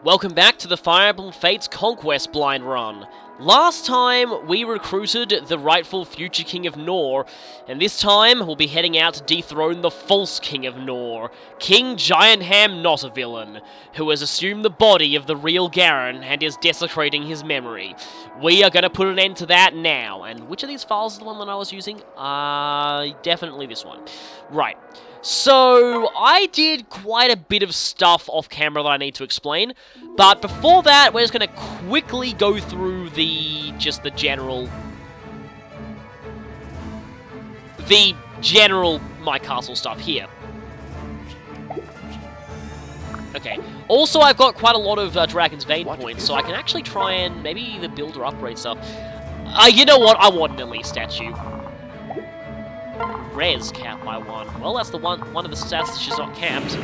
Welcome back to the Fire Emblem Fates Conquest blind run. Last time, we recruited the rightful future King of Nor, and this time, we'll be heading out to dethrone the false King of Nor, King Giant Ham Not a Villain, who has assumed the body of the real Garen and is desecrating his memory. We are gonna put an end to that now, and which of these files is the one that I was using? Definitely this one. Right. So, I did quite a bit of stuff off camera that I need to explain, but before that, we're just going to quickly go through the general My Castle stuff here. Okay, also I've got quite a lot of Dragon's Vein points, so I can actually try and maybe either build or upgrade stuff. You know what, I want an elite statue. Res capped by 1. Well, that's the one of the stats that she's not capped.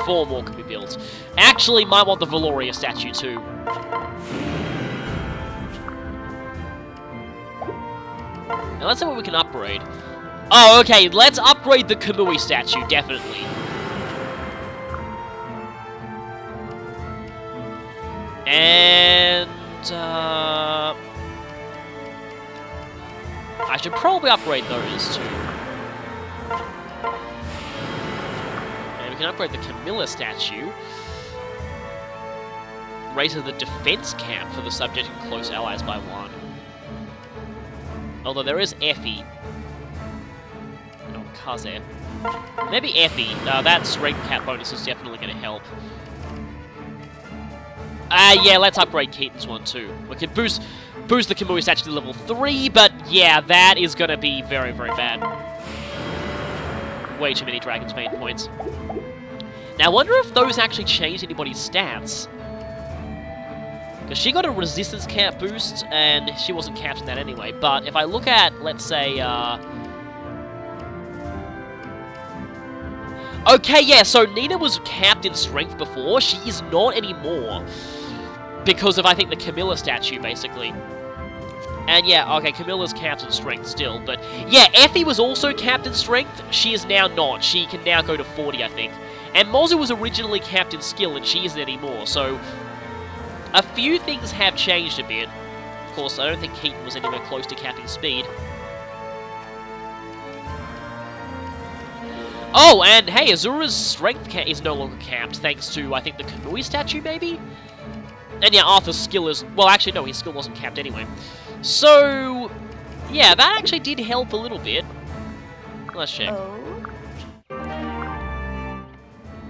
4 more can be built. Actually, might want the Valoria statue too. Now let's see what we can upgrade. Oh, okay, let's upgrade the Kamui statue, definitely. And, I should probably upgrade those too. And we can upgrade the Camilla statue. Raise the defense camp for the subject and close allies by 1. Although there is Effie. No, Kaze. Maybe Effie. That strength cap bonus is definitely going to help. Yeah, let's upgrade Keaton's one too. We can boost the Kamui statue to level 3, but yeah, that is gonna be very, very bad. Way too many Dragon's Vein points. Now, I wonder if those actually changed anybody's stats. Because she got a resistance cap boost, and she wasn't capped in that anyway. But if I look at, let's say, okay, yeah, so Nina was capped in strength before. She is not anymore. Because of, I think, the Camilla statue, basically. And yeah, okay, Camilla's capped in strength still, but yeah, Effie was also capped in strength. She is now not. She can now go to 40, I think. And Mozu was originally capped in skill, and she isn't anymore, so a few things have changed a bit. Of course, I don't think Keaton was anywhere close to capping speed. Oh, and hey, Azura's strength is no longer capped, thanks to, I think, the Kamui statue, maybe? And yeah, Arthur's skill is... Well, actually, no, his skill wasn't capped anyway. So, yeah, that actually did help a little bit. Let's check.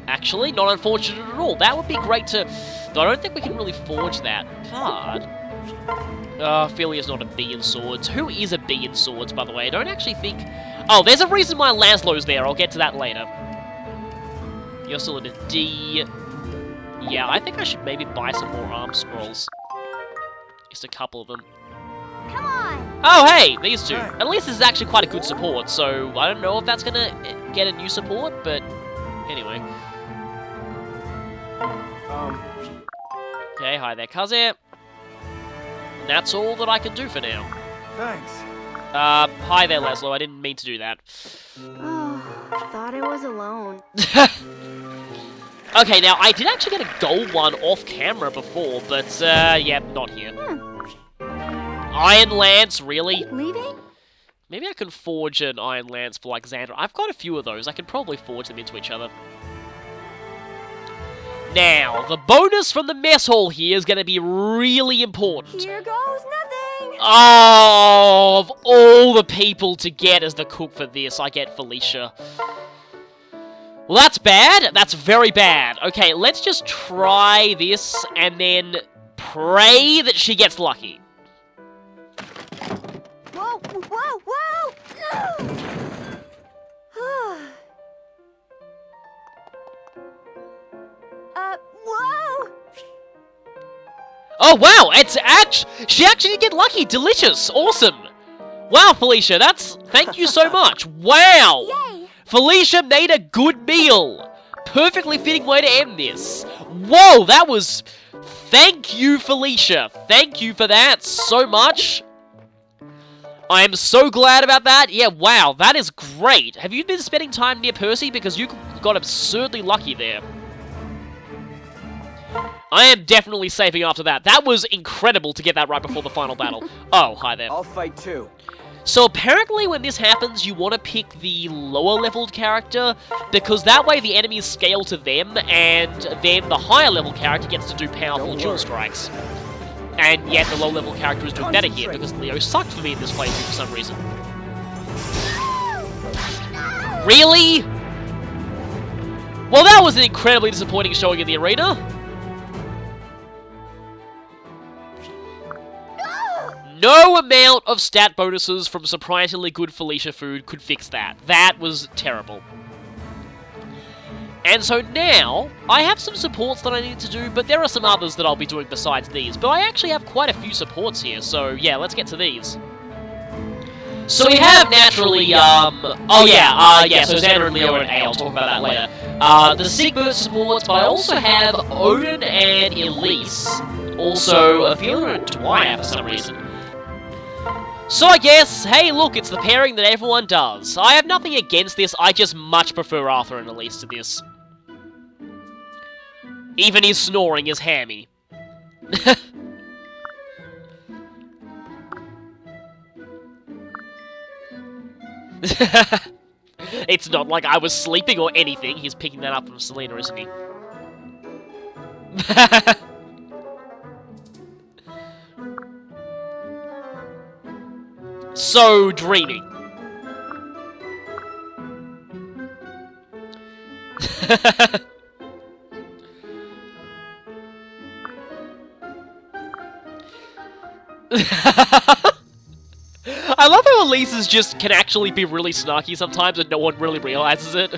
Actually, not unfortunate at all. That would be great to... Though I don't think we can really forge that. But... Ophelia's not a B in swords. Who is a B in swords, by the way? I don't actually think... Oh, there's a reason why Laszlo's there. I'll get to that later. You're still at a D... Yeah, I think I should maybe buy some more arm scrolls. Just a couple of them. Come on! Oh, hey! These two. At least this is actually quite a good support, so I don't know if that's gonna get a new support, but anyway. Okay, hi there, Kaze. That's all that I can do for now. Thanks. Hi there, Laszlo. I didn't mean to do that. Oh, thought I was alone. Okay, now, I did actually get a gold one off camera before, but, yeah, not here. Iron Lance, really? Leaving? Maybe I can forge an Iron Lance for, like, Xandra. I've got a few of those. I can probably forge them into each other. Now, the bonus from the mess hall here is going to be really important. Here goes nothing! Oh, of all the people to get as the cook for this, I get Felicia. Well, that's bad. That's very bad. Okay, let's just try this and then pray that she gets lucky. Whoa, whoa, whoa! Whoa! Oh, wow, she actually did get lucky. Delicious. Awesome. Wow, Felicia, thank you so much. Wow. Yay! Felicia made a good meal. Perfectly fitting way to end this. Whoa, that was... Thank you, Felicia. Thank you for that so much. I am so glad about that. Yeah, wow, that is great. Have you been spending time near Percy? Because you got absurdly lucky there. I am definitely saving after that. That was incredible to get that right before the final battle. Oh, hi there. I'll fight too. So apparently when this happens, you want to pick the lower leveled character, because that way the enemies scale to them, and then the higher level character gets to do powerful dual strikes. And yet the low level character is doing better here, because Leo sucked for me in this playthrough for some reason. Really? Well, that was an incredibly disappointing showing in the arena. No amount of stat bonuses from surprisingly good Felicia food could fix that. That was terrible. And so now, I have some supports that I need to do, but there are some others that I'll be doing besides these. But I actually have quite a few supports here, so yeah, let's get to these. So we have naturally, so Xander and Leo and A, I'll talk about that later. The Sigbert supports, but I also have Odin and Elise. Also, Ophelia and Dwyer for some reason. So I guess, hey look, it's the pairing that everyone does. I have nothing against this, I just much prefer Arthur and Elise to this. Even his snoring is hammy. It's not like I was sleeping or anything, he's picking that up from Selena, isn't he? So dreamy. I love how Elise's just can actually be really snarky sometimes and no one really realizes it.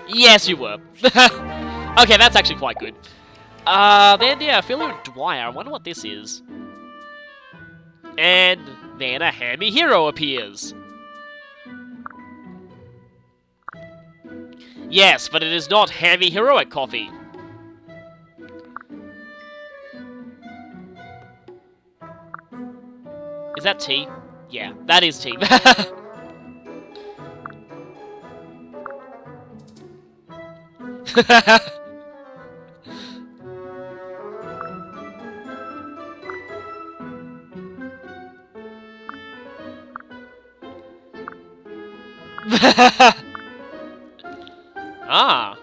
Yes, you were. Okay, that's actually quite good. Then, yeah, Ophelia and Dwyer. I wonder what this is. And then a hammy hero appears. Yes, but it is not hammy heroic coffee. Is that tea? Yeah, that is tea. Ah.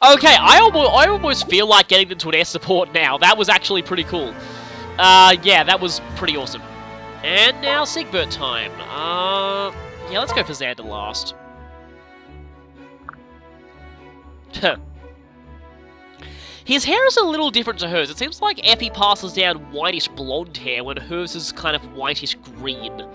Okay, I almost feel like getting into an air support now. That was actually pretty cool. Yeah, that was pretty awesome. And now Sigbert time. Yeah, let's go for Xander last. His hair is a little different to hers. It seems like Epi passes down whitish blonde hair when hers is kind of whitish green.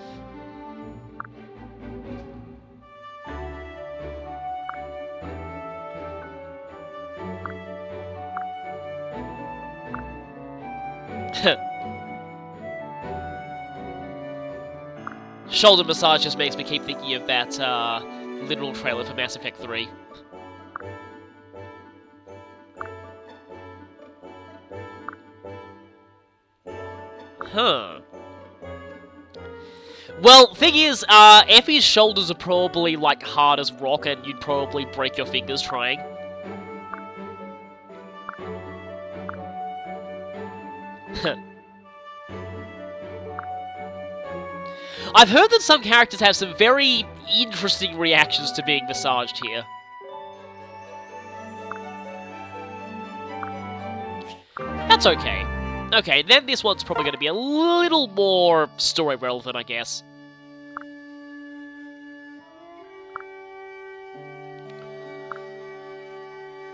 Shoulder massage just makes me keep thinking of that literal trailer for Mass Effect 3. Huh. Well, thing is, Effie's shoulders are probably like hard as rock and you'd probably break your fingers trying. I've heard that some characters have some very interesting reactions to being massaged here. That's okay. Okay, then this one's probably going to be a little more story relevant, I guess.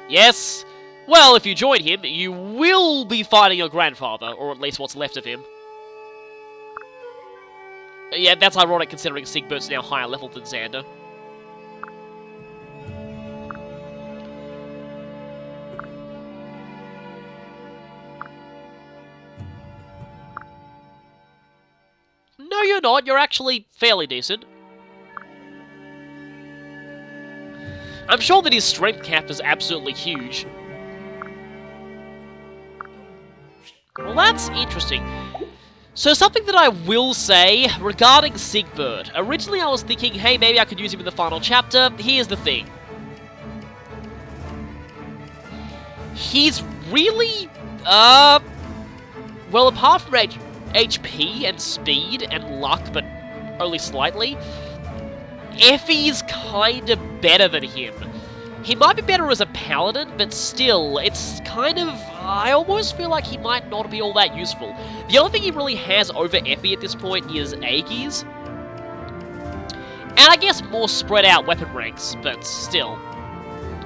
Yes. Well, if you join him, you will be fighting your grandfather, or at least what's left of him. Yeah, that's ironic considering Sigbert's now higher level than Xander. No, you're not. You're actually fairly decent. I'm sure that his strength cap is absolutely huge. Well, that's interesting. So something that I will say regarding Sigbert. Originally I was thinking, hey, maybe I could use him in the final chapter. Here's the thing. He's really, well, apart from HP and speed and luck, but only slightly, Effie's kinda better than him. He might be better as a paladin, but still, it's kind of... I almost feel like he might not be all that useful. The only thing he really has over Effie at this point is Aegis. And I guess more spread out weapon ranks, but still.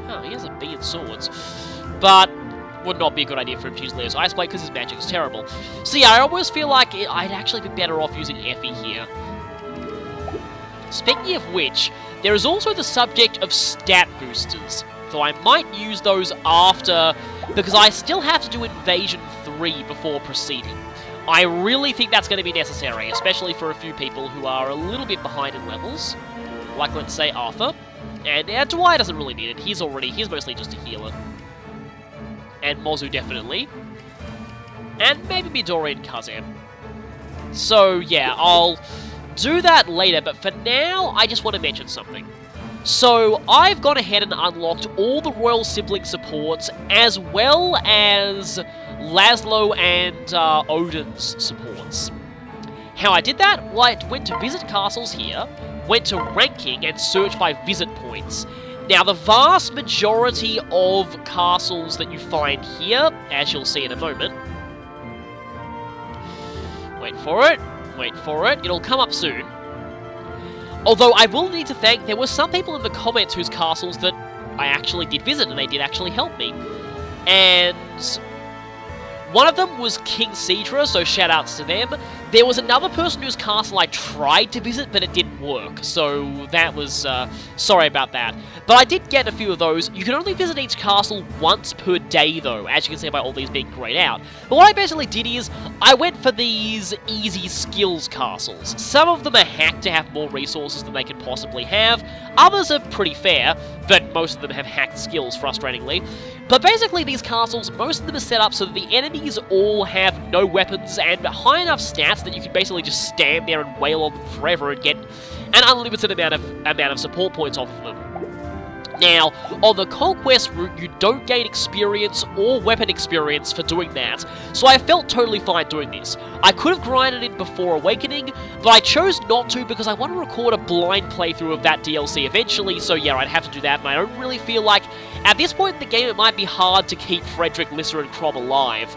Oh, he has a B in swords. But would not be a good idea for him to use Leo's Ice Blade because his magic's terrible. So yeah, I almost feel like I'd actually be better off using Effie here. Speaking of which, there is also the subject of stat boosters, though I might use those after, because I still have to do Invasion 3 before proceeding. I really think that's going to be necessary, especially for a few people who are a little bit behind in levels, like let's say Arthur, and Dwyer doesn't really need it, he's mostly just a healer. And Mozu definitely, and maybe Midori and Kazem. So yeah, I'll do that later, but for now, I just want to mention something. So, I've gone ahead and unlocked all the Royal Sibling supports, as well as Laszlo and Odin's supports. How I did that? Well, I went to Visit Castles here, went to Ranking, and searched by Visit Points. Now, the vast majority of castles that you find here, as you'll see in a moment... Wait for it, it'll come up soon. Although I will need to thank, there were some people in the comments whose castles that I actually did visit, and they did actually help me. And one of them was King Cedra, so shoutouts to them. There was another person whose castle I tried to visit, but it didn't work, so that was, sorry about that. But I did get a few of those. You can only visit each castle once per day, though, as you can see by all these being grayed out. But what I basically did is, I went for these easy skills castles. Some of them are hacked to have more resources than they can possibly have. Others are pretty fair, but most of them have hacked skills, frustratingly. But basically, these castles, most of them are set up so that the enemies all have no weapons and high enough stats that you can basically just stand there and wail on them forever and get an unlimited amount of support points off of them. Now, on the Conquest route, you don't gain experience or weapon experience for doing that, so I felt totally fine doing this. I could have grinded it before Awakening, but I chose not to because I want to record a blind playthrough of that DLC eventually, so yeah, I'd have to do that, and I don't really feel like, at this point in the game, it might be hard to keep Frederick, Lissa, and Krob alive.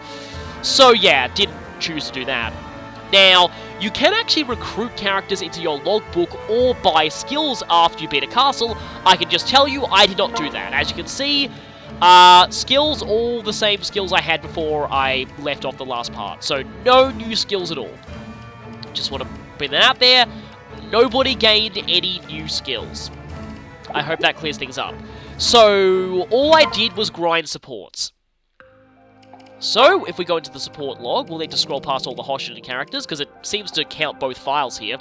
So yeah, didn't choose to do that. Now, you can actually recruit characters into your logbook or buy skills after you beat a castle. I can just tell you, I did not do that. As you can see, skills, all the same skills I had before I left off the last part. So, no new skills at all. Just want to bring that out there. Nobody gained any new skills. I hope that clears things up. So, all I did was grind supports. So, if we go into the support log, we'll need to scroll past all the Hoshin characters, because it seems to count both files here.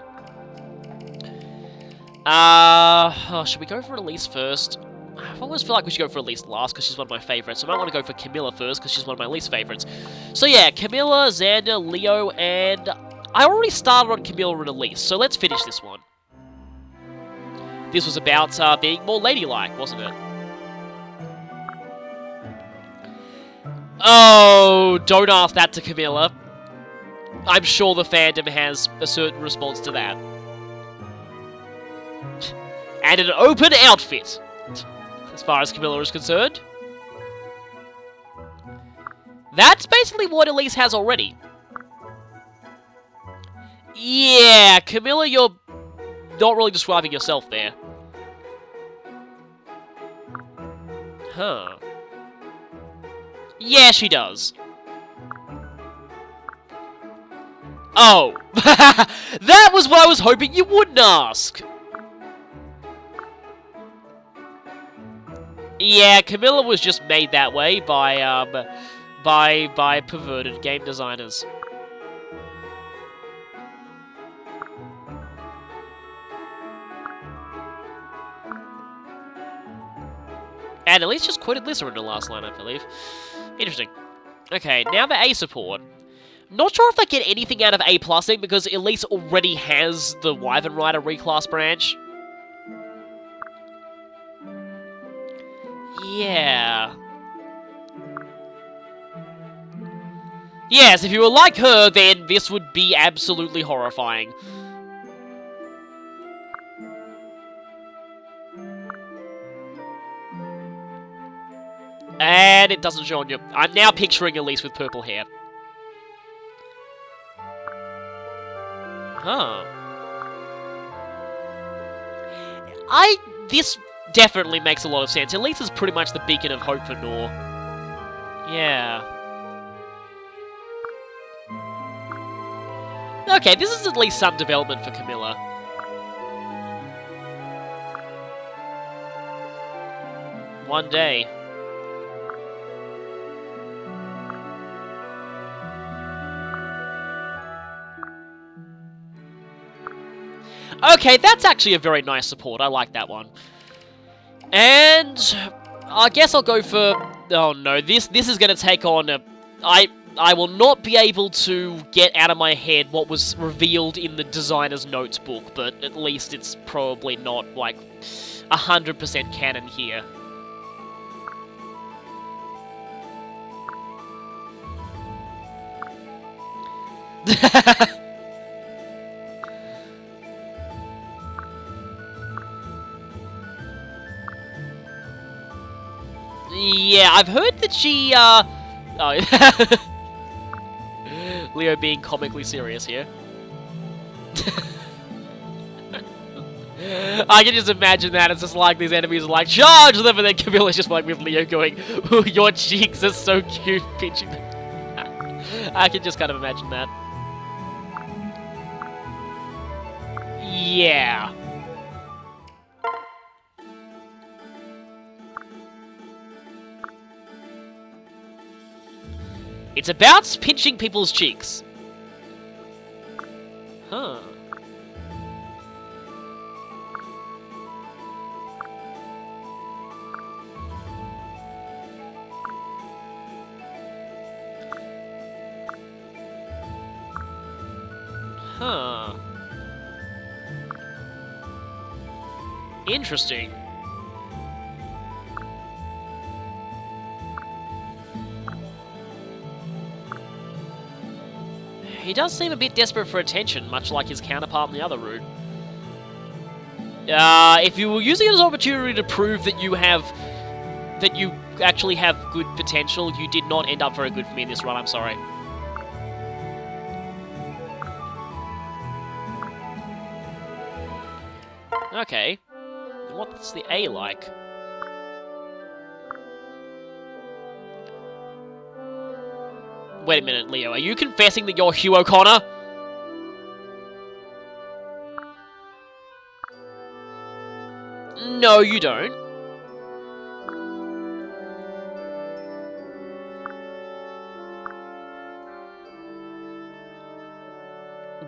Should we go for Elise first? I almost feel like we should go for Elise last, because she's one of my favourites. So I might want to go for Camilla first, because she's one of my least favourites. So yeah, Camilla, Xander, Leo, and... I already started on Camilla and Elise, so let's finish this one. This was about being more ladylike, wasn't it? Oh, don't ask that to Camilla. I'm sure the fandom has a certain response to that. And an open outfit, as far as Camilla is concerned. That's basically what Elise has already. Yeah, Camilla, you're not really describing yourself there. Huh. Yeah, she does. Oh! That was what I was hoping you wouldn't ask! Yeah, Camilla was just made that way by perverted game designers. And at least just quoted Lissa in the last line, I believe. Interesting. Okay, now the A support. Not sure if I get anything out of A plusing because Elise already has the Wyvern Rider reclass branch. Yeah. Yes, if you were like her, then this would be absolutely horrifying. And it doesn't show on you. I'm now picturing Elise with purple hair. Huh. This definitely makes a lot of sense. Elise is pretty much the beacon of hope for Nor. Yeah. Okay, this is at least some development for Camilla. One day. Okay, that's actually a very nice support. I like that one. And I guess I'll go for... Oh no, this is going to take on a... I will not be able to get out of my head what was revealed in the designer's notes book, but at least it's probably not, like, 100% canon here. Yeah, I've heard that she, Oh. Leo being comically serious here. I can just imagine that. It's just like these enemies are like, charge them! And then Camilla's just like with Leo going, ooh, your cheeks are so cute, pinching them. I can just kind of imagine that. Yeah. It's about pinching people's cheeks. Huh. Huh. Interesting. He does seem a bit desperate for attention, much like his counterpart in the other route. If you were using it as an opportunity to prove that you actually have good potential, you did not end up very good for me in this run, I'm sorry. Okay. What's the A like? Wait a minute, Leo. Are you confessing that you're Hugh O'Connor? No, you don't.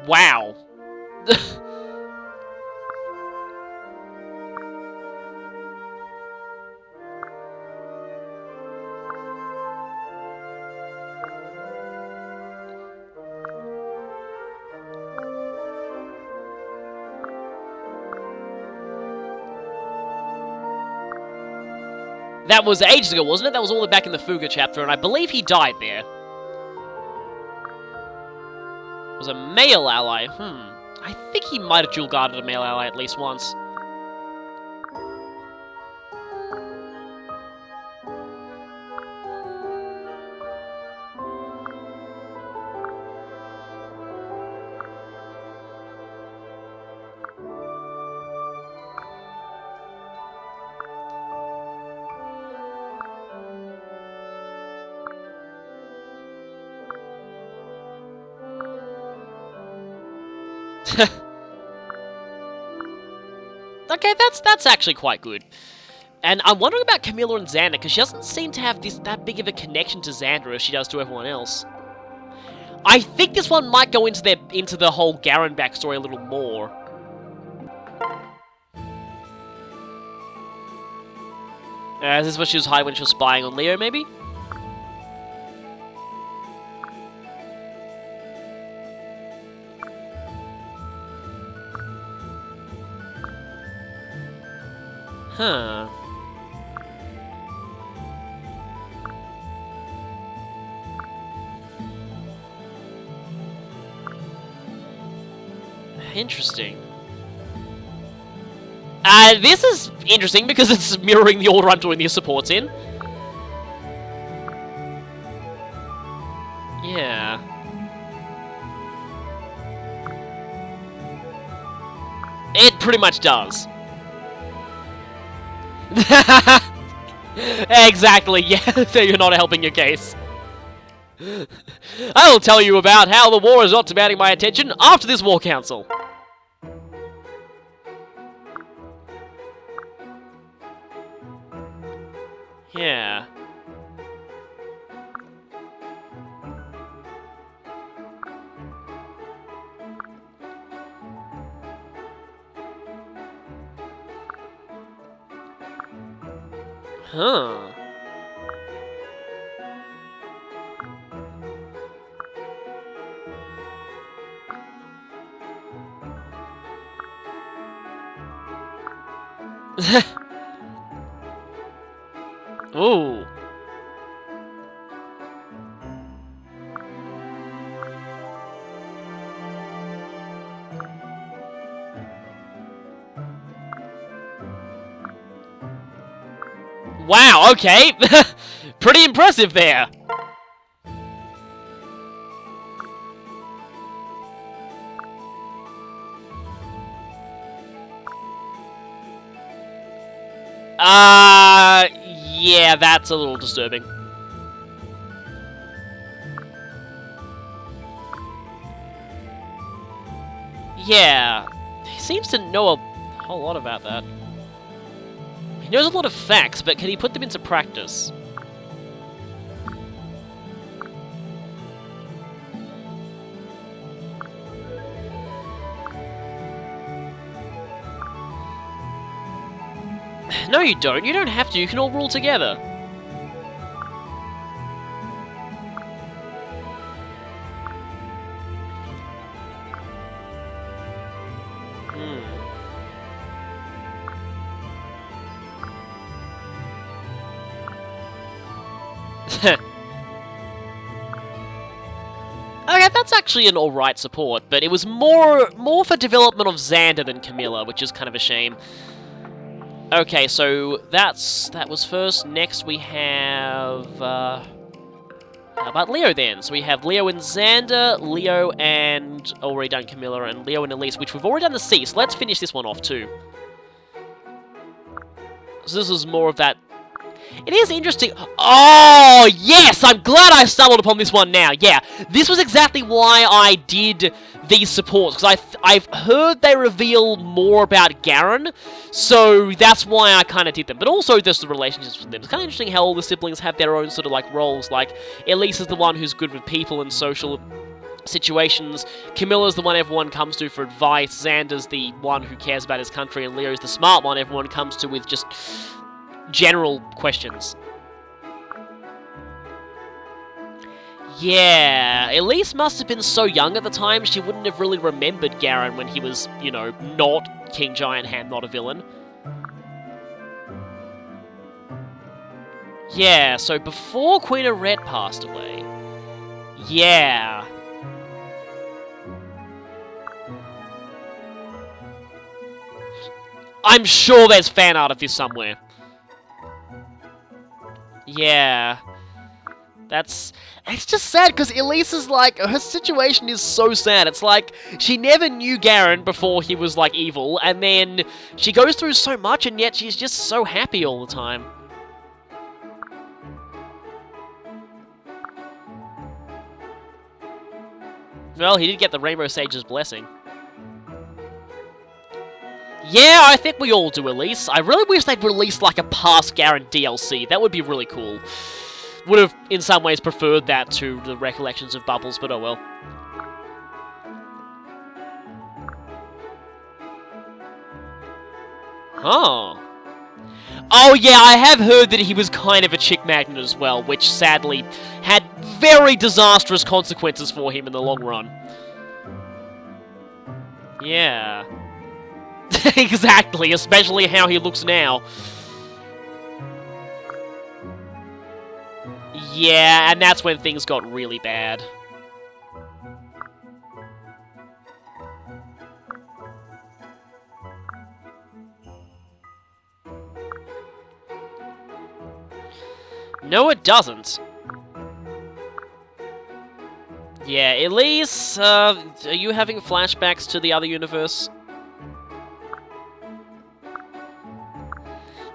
Wow. That was ages ago, wasn't it? That was all the way back in the Fuga chapter, and I believe he died there. It was a male ally. I think he might have dual guarded a male ally at least once. Okay, that's actually quite good. And I'm wondering about Camilla and Xander, because she doesn't seem to have that big of a connection to Xander as she does to everyone else. I think this one might go into the whole Garen backstory a little more. Is this what she was hiding when she was spying on Leo, maybe? Huh. Interesting. This is interesting because it's mirroring the order I'm doing these supports in. Yeah. It pretty much does. Exactly, yeah, so you're not helping your case. I'll tell you about how the war is not demanding my attention after this war council. Yeah. Huh. Ooh. Wow, okay. Pretty impressive there. Yeah, that's a little disturbing. Yeah, he seems to know a whole lot about that. He knows a lot of facts, but can he put them into practice? No, you don't. You don't have to. You can all rule together. Okay, that's actually an alright support, but it was more for development of Xander than Camilla, which is kind of a shame. Okay, so that was first. Next we have... how about Leo then? So we have Leo and Xander, Leo and... already done Camilla, and Leo and Elise, which we've already done the C, so let's finish this one off too. So this is more of that... It is interesting. Oh, yes! I'm glad I stumbled upon this one now. Yeah, this was exactly why I did these supports, because I've heard they reveal more about Garen, so that's why I kind of did them. But also just the relationships with them. It's kind of interesting how all the siblings have their own sort of like roles. Like, Elise is the one who's good with people and social situations. Camilla's the one everyone comes to for advice. Xander's the one who cares about his country, and Leo's the smart one everyone comes to with just general questions. Yeah, Elise must have been so young at the time, she wouldn't have really remembered Garen when he was, you know, not King Giant Hand, not a villain. Yeah, so before Queen Arette passed away. Yeah. I'm sure there's fan art of this somewhere. Yeah. It's just sad, because Elise is like, her situation is so sad. It's like, she never knew Garen before he was, like, evil, and then she goes through so much, and yet she's just so happy all the time. Well, he did get the Rainbow Sage's blessing. Yeah, I think we all do, Elise. I really wish they'd release, like, a past Garen DLC. That would be really cool. Would have, in some ways, preferred that to the recollections of Bubbles, but oh well. Huh. Oh yeah, I have heard that he was kind of a chick magnet as well, which sadly had very disastrous consequences for him in the long run. Yeah. Exactly, especially how he looks now. Yeah, and that's when things got really bad. No, it doesn't. Yeah, Elise, are you having flashbacks to the other universe?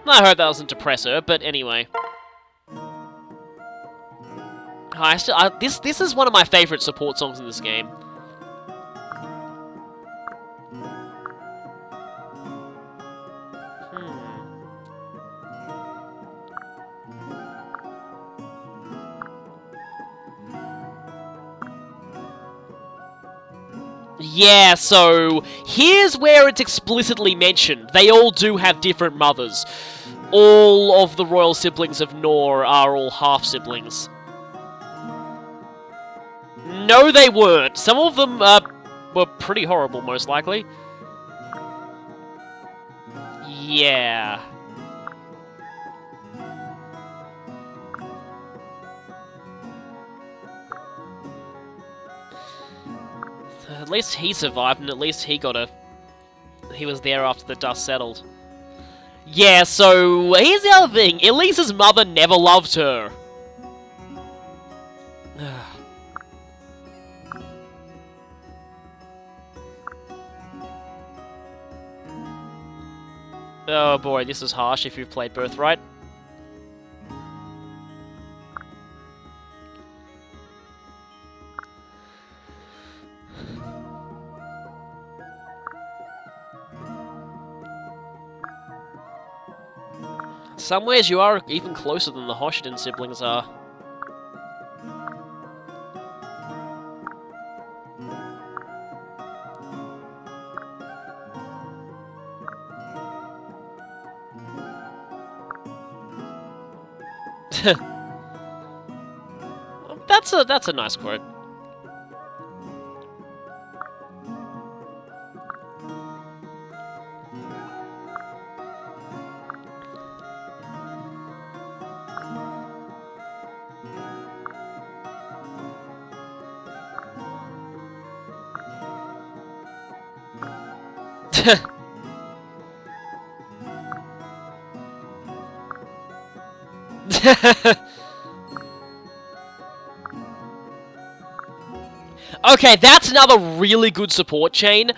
I hope that doesn't depress her, but anyway. This is one of my favorite support songs in this game. Yeah, so here's where it's explicitly mentioned. They all do have different mothers. All of the royal siblings of Nohr are all half-siblings. No, they weren't. Some of them were pretty horrible, most likely. Yeah. At least he survived, and at least he was there after the dust settled. Yeah, so here's the other thing. Elise's mother never loved her. Oh boy, this is harsh if you've played Birthright. In some ways, you are even closer than the Hoshiden siblings are. That's a nice quote. Okay, that's another really good support chain,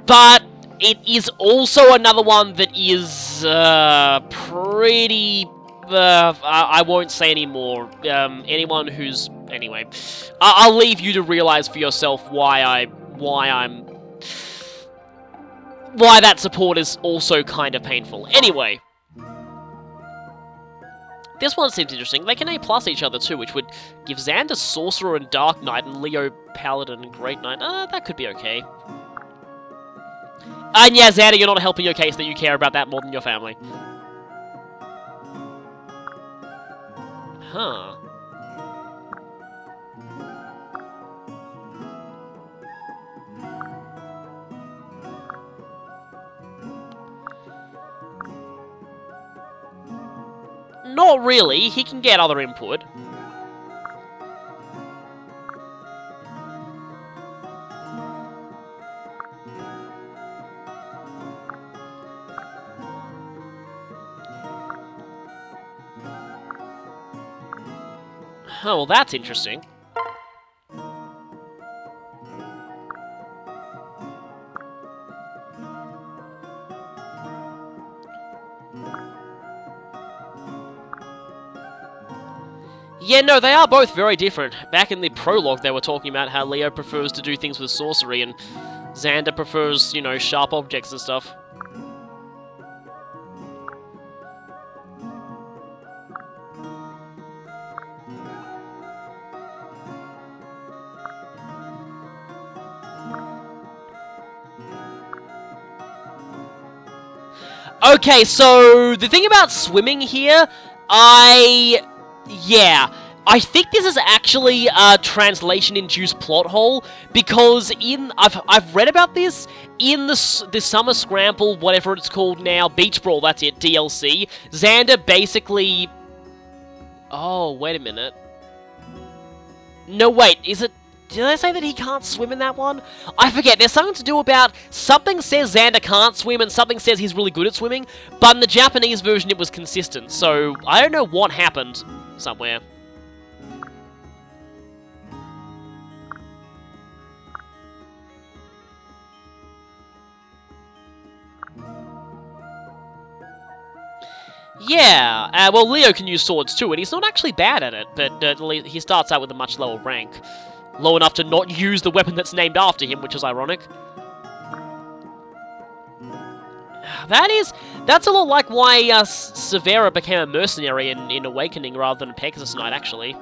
but it is also another one that is pretty... I won't say any more. Anyone who's... Anyway, I'll leave you to realize for yourself why that support is also kind of painful. Anyway. This one seems interesting. They can A+ each other too, which would give Xander Sorcerer and Dark Knight and Leo Paladin and Great Knight. That could be okay. And yeah, Xander, you're not helping your case that you care about that more than your family. Huh. Not really, he can get other input. Oh, well that's interesting. Yeah, no, they are both very different. Back in the prologue, they were talking about how Leo prefers to do things with sorcery, and Xander prefers, you know, sharp objects and stuff. Okay, so the thing about swimming here, yeah, I think this is actually a translation-induced plot hole, because I've read about this in the Summer Scramble, whatever it's called now, Beach Brawl, that's it, DLC. Xander basically... Oh, wait a minute. No, wait, is it... Did I say that he can't swim in that one? I forget, there's something to do about... Something says Xander can't swim, and something says he's really good at swimming, but in the Japanese version it was consistent, so I don't know what happened somewhere. Yeah, well, Leo can use swords too, and he's not actually bad at it, but he starts out with a much lower rank. Low enough to not use the weapon that's named after him, which is ironic. That's a lot like why Severa became a mercenary in Awakening rather than a Pegasus Knight, actually.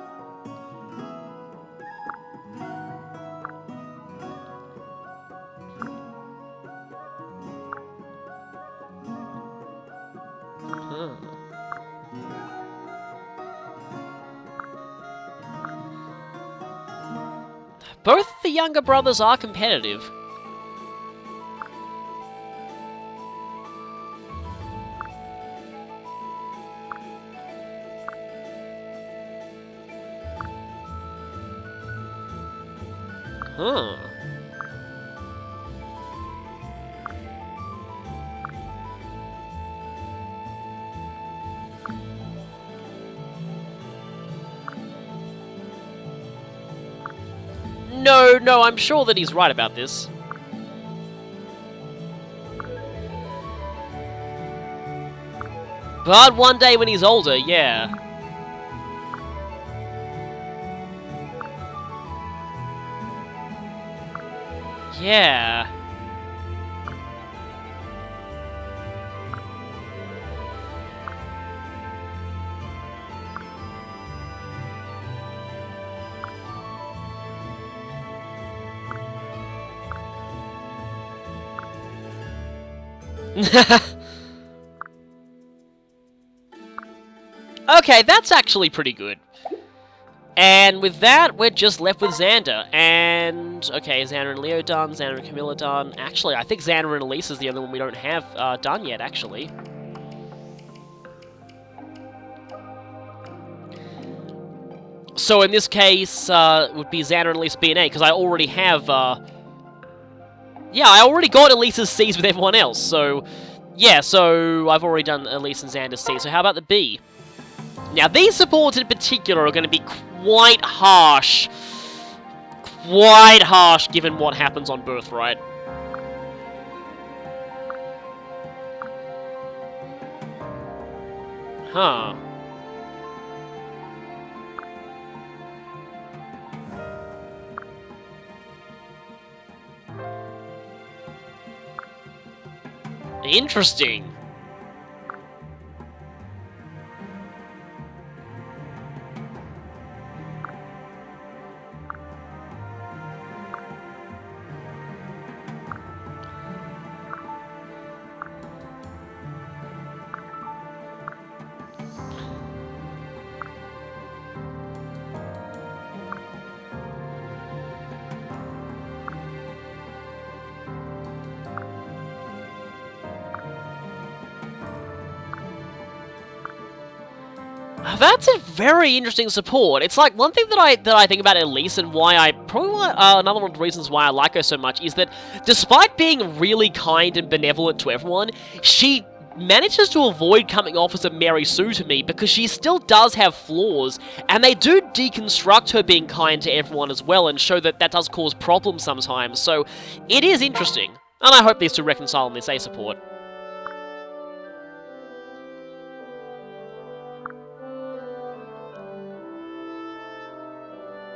Both the younger brothers are competitive. Huh. No, I'm sure that he's right about this. But one day when he's older, yeah. Yeah. Okay, that's actually pretty good. And with that, we're just left with Xander. And, okay, Xander and Leo done, Xander and Camilla done. Actually, I think Xander and Elise is the only one we don't have done yet, actually. So in this case, it would be Xander and Elise B and A, because I already have, yeah, I already got Elise's C's with everyone else, so... Yeah, so I've already done Elise and Xander's C, so how about the B? Now, these supports in particular are going to be quite harsh. Quite harsh, given what happens on Birthright. Huh. Interesting. That's a very interesting support. It's like one thing that I think about Elise and why I another one of the reasons why I like her so much is that despite being really kind and benevolent to everyone, she manages to avoid coming off as a Mary Sue to me because she still does have flaws, and they do deconstruct her being kind to everyone as well and show that that does cause problems sometimes. So it is interesting, and I hope these two reconcile in this A support.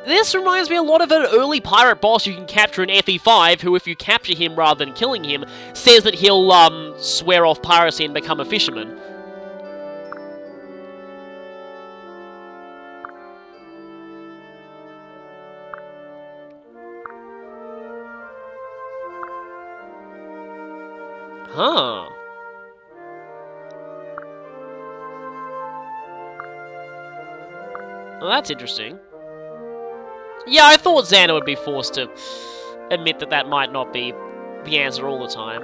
This reminds me a lot of an early pirate boss you can capture in FE5, who if you capture him rather than killing him, says that he'll, swear off piracy and become a fisherman. Huh. Well, that's interesting. Yeah, I thought Xander would be forced to admit that that might not be the answer all the time.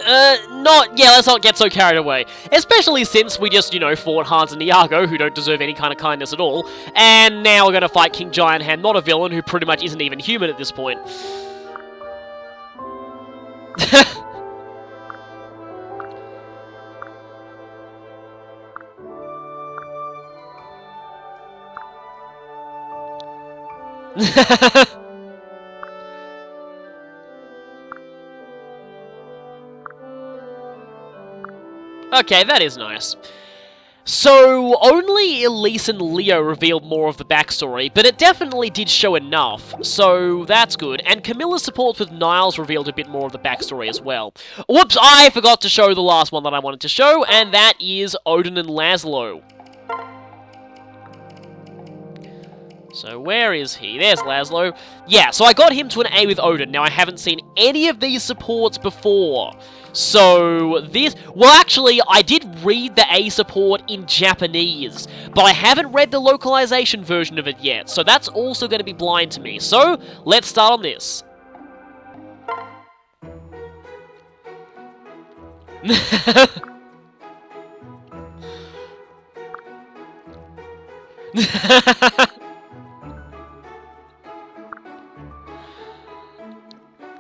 Let's not get so carried away. Especially since we just, fought Hans and Iago, who don't deserve any kind of kindness at all, and now we're gonna fight King Giant Hand, not a villain who pretty much isn't even human at this point. Okay, that is nice. So, only Elise and Leo revealed more of the backstory, but it definitely did show enough, so that's good. And Camilla's support with Niles revealed a bit more of the backstory as well. Whoops, I forgot to show the last one that I wanted to show, and that is Odin and Laszlo. So where is he? There's Laszlo. Yeah, so I got him to an A with Odin. Now, I haven't seen any of these supports before. So this... Well, actually, I did read the A support in Japanese, but I haven't read the localization version of it yet, so that's also going to be blind to me. So, let's start on this.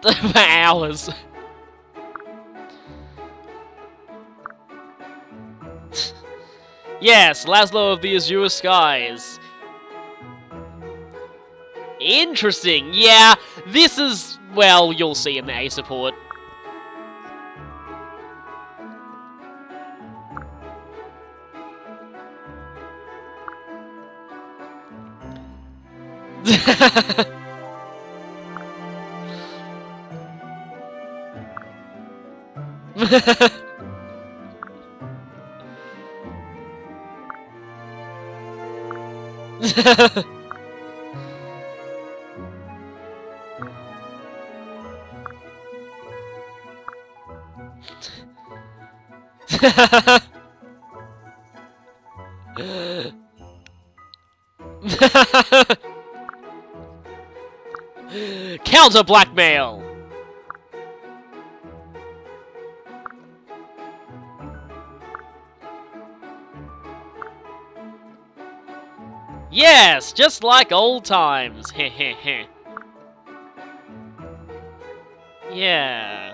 For hours. Yes, Laszlo of the Azure Skies. Interesting. Yeah, this is... Well, you'll see in the A support. Counter blackmail. Yes, just like old times. Heh. Yeah.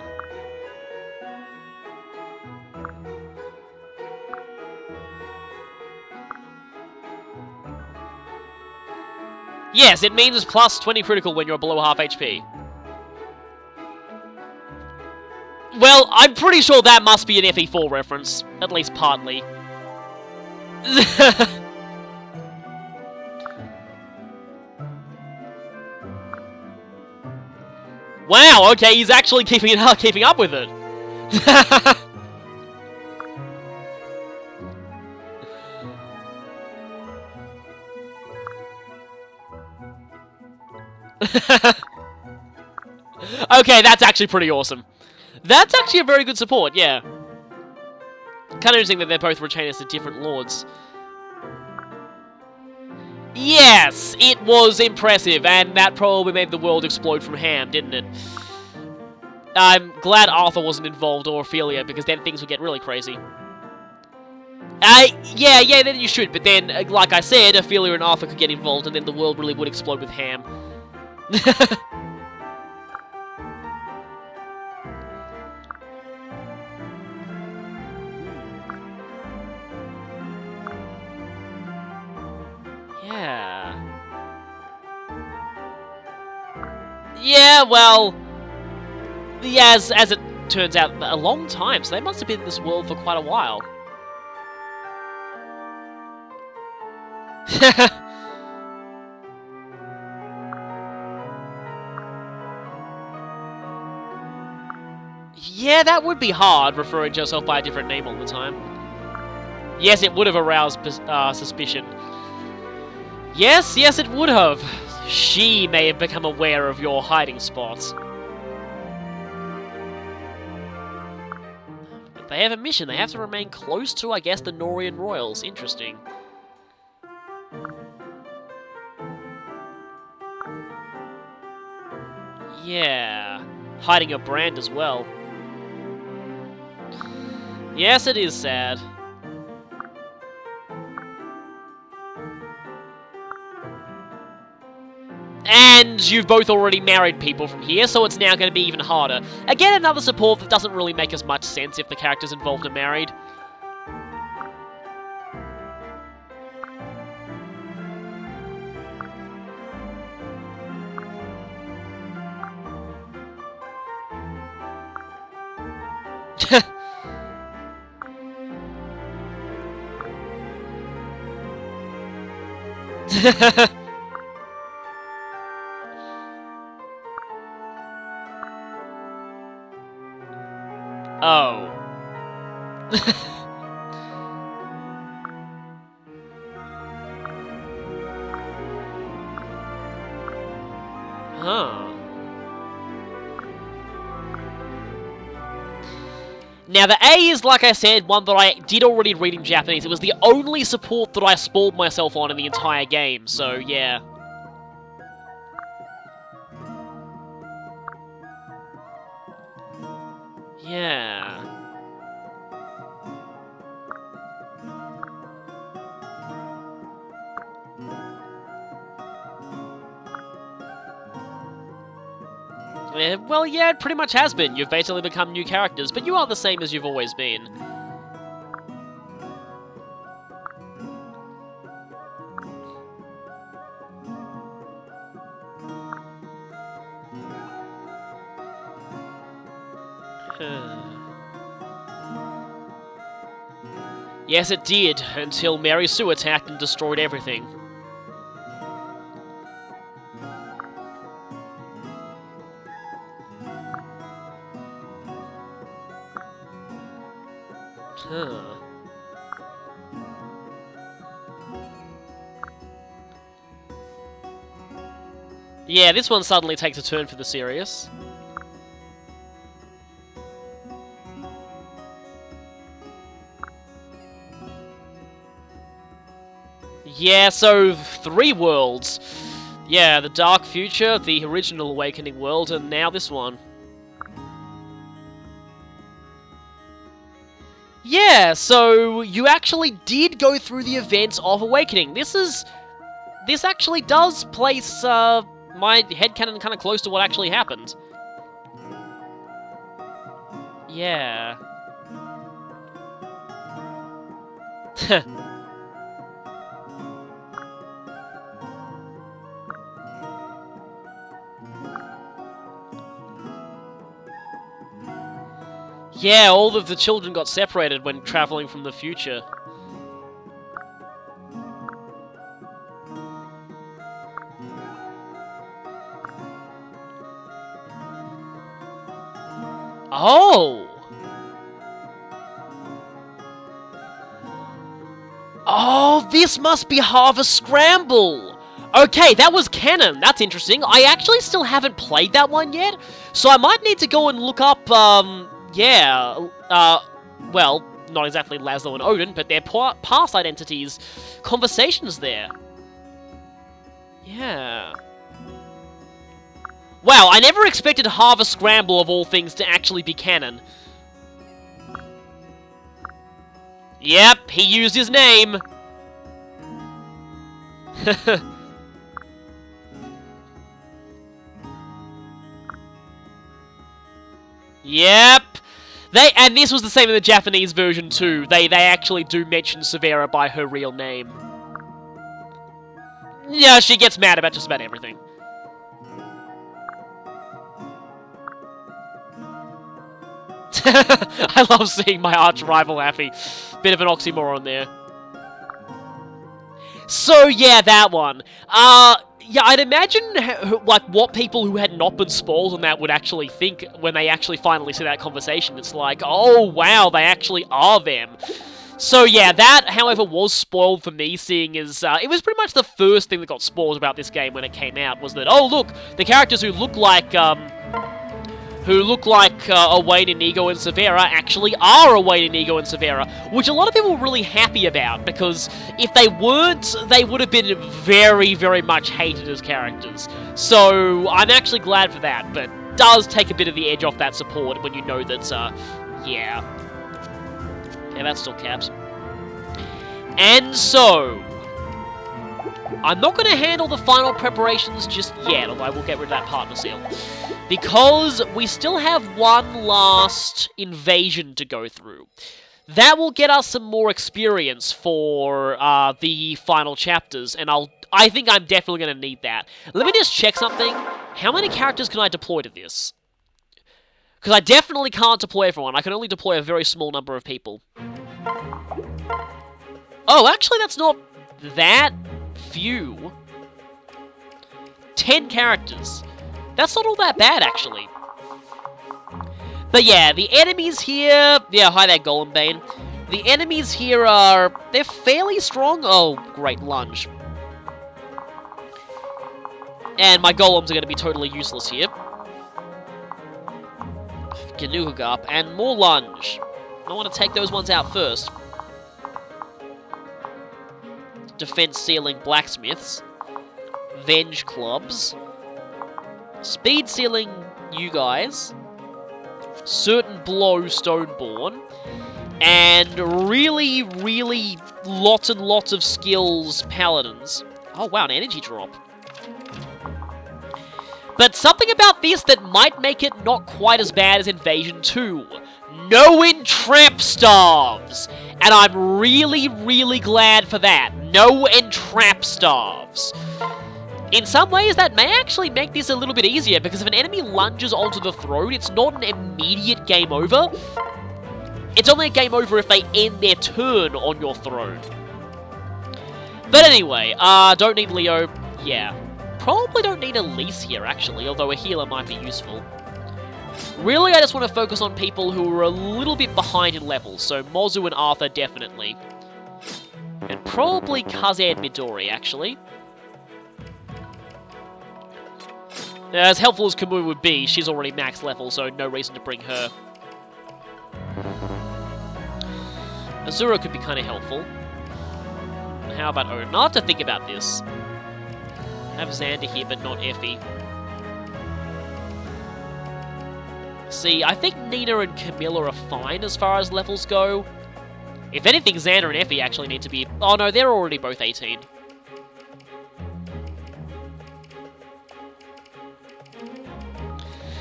Yes, it means plus 20 critical when you're below half HP. Well, I'm pretty sure that must be an FE4 reference. At least partly. Wow, okay, he's actually keeping up with it. Okay, that's actually pretty awesome. That's actually a very good support, yeah. Kind of interesting that they're both retainers to different lords. Yes, it was impressive, and that probably made the world explode from ham, didn't it? I'm glad Arthur wasn't involved, or Ophelia, because then things would get really crazy. Yeah, then you should, but then, like I said, Ophelia and Arthur could get involved, and then the world really would explode with ham. Yeah, well... Yeah, as it turns out, a long time, so they must have been in this world for quite a while. Yeah, that would be hard, referring to yourself by a different name all the time. Yes, it would have aroused suspicion. Yes, it would have. She may have become aware of your hiding spots. They have a mission. They have to remain close to, I guess, the Nohrian royals. Interesting. Yeah. Hiding your brand as well. Yes, it is sad. And you've both already married people from here, so it's now going to be even harder. Again, another support that doesn't really make as much sense if the characters involved are married. Oh. Huh. Now, the A is, like I said, one that I did already read in Japanese. It was the only support that I spoiled myself on in the entire game, so yeah. Yeah. Well, yeah, it pretty much has been. You've basically become new characters, but you are the same as you've always been. Yes, it did, until Mary Sue attacked and destroyed everything. Huh. Yeah, this one suddenly takes a turn for the serious. Yeah, so 3 worlds. Yeah, the Dark Future, the original Awakening world, and now this one. Yeah, so you actually did go through the events of Awakening. This actually does place my headcanon kind of close to what actually happened. Yeah. Yeah, all of the children got separated when traveling from the future. Oh! Oh, this must be Harvest Scramble! Okay, that was canon. That's interesting. I actually still haven't played that one yet, so I might need to go and look up, yeah, well, not exactly Laszlo and Odin, but their past identities, conversations there. Yeah. Wow, I never expected Harvest Scramble, of all things, to actually be canon. Yep, he used his name. Yep. And this was the same in the Japanese version too. They actually do mention Severa by her real name. Yeah, she gets mad about just about everything. I love seeing my arch rival happy. Bit of an oxymoron there. So yeah, that one. Yeah, I'd imagine, like, what people who had not been spoiled on that would actually think when they actually finally see that conversation. It's like, oh, wow, they actually are them. So, yeah, that, however, was spoiled for me, seeing as, it was pretty much the first thing that got spoiled about this game when it came out, was that, oh, look, the characters who look like who look like Owain, Inigo, and Severa actually are Owain, Inigo, and Severa, which a lot of people were really happy about, because if they weren't, they would have been very, very much hated as characters. So I'm actually glad for that, but it does take a bit of the edge off that support when you know that, yeah. Yeah, that's still capped. And so, I'm not going to handle the final preparations just yet, although I will get rid of that partner seal, because we still have one last invasion to go through. That will get us some more experience for the final chapters, and I think I'm definitely going to need that. Let me just check something. How many characters can I deploy to this? Because I definitely can't deploy everyone. I can only deploy a very small number of people. Oh, actually, that's not that few. 10 characters. That's not all that bad, actually. But yeah, the enemies here... Yeah, hi there, Golembane. The enemies here are... They're fairly strong. Oh, great, lunge. And my golems are going to be totally useless here. Ganuhug up, and more lunge. I want to take those ones out first. Defense sealing blacksmiths. Venge clubs. Speed sealing you guys. Certain blow stoneborn. And really, really lots and lots of skills paladins. Oh wow, an energy drop. But something about this that might make it not quite as bad as Invasion 2. No entrap staves! And I'm really, really glad for that. No entrap staves. In some ways, that may actually make this a little bit easier, because if an enemy lunges onto the throne, it's not an immediate game over. It's only a game over if they end their turn on your throne. But anyway, don't need Leo. Yeah. Probably don't need Elise here, actually, although a healer might be useful. Really, I just want to focus on people who are a little bit behind in levels, so Mozu and Arthur definitely. And probably Kaze and Midori, actually. As helpful as Kamui would be, she's already max level, so no reason to bring her. Azura could be kind of helpful. How about Odin? I'll have to think about this. I have Xander here, but not Effie. See, I think Nina and Camilla are fine as far as levels go. If anything, Xander and Effie actually need to be... Oh no, they're already both 18.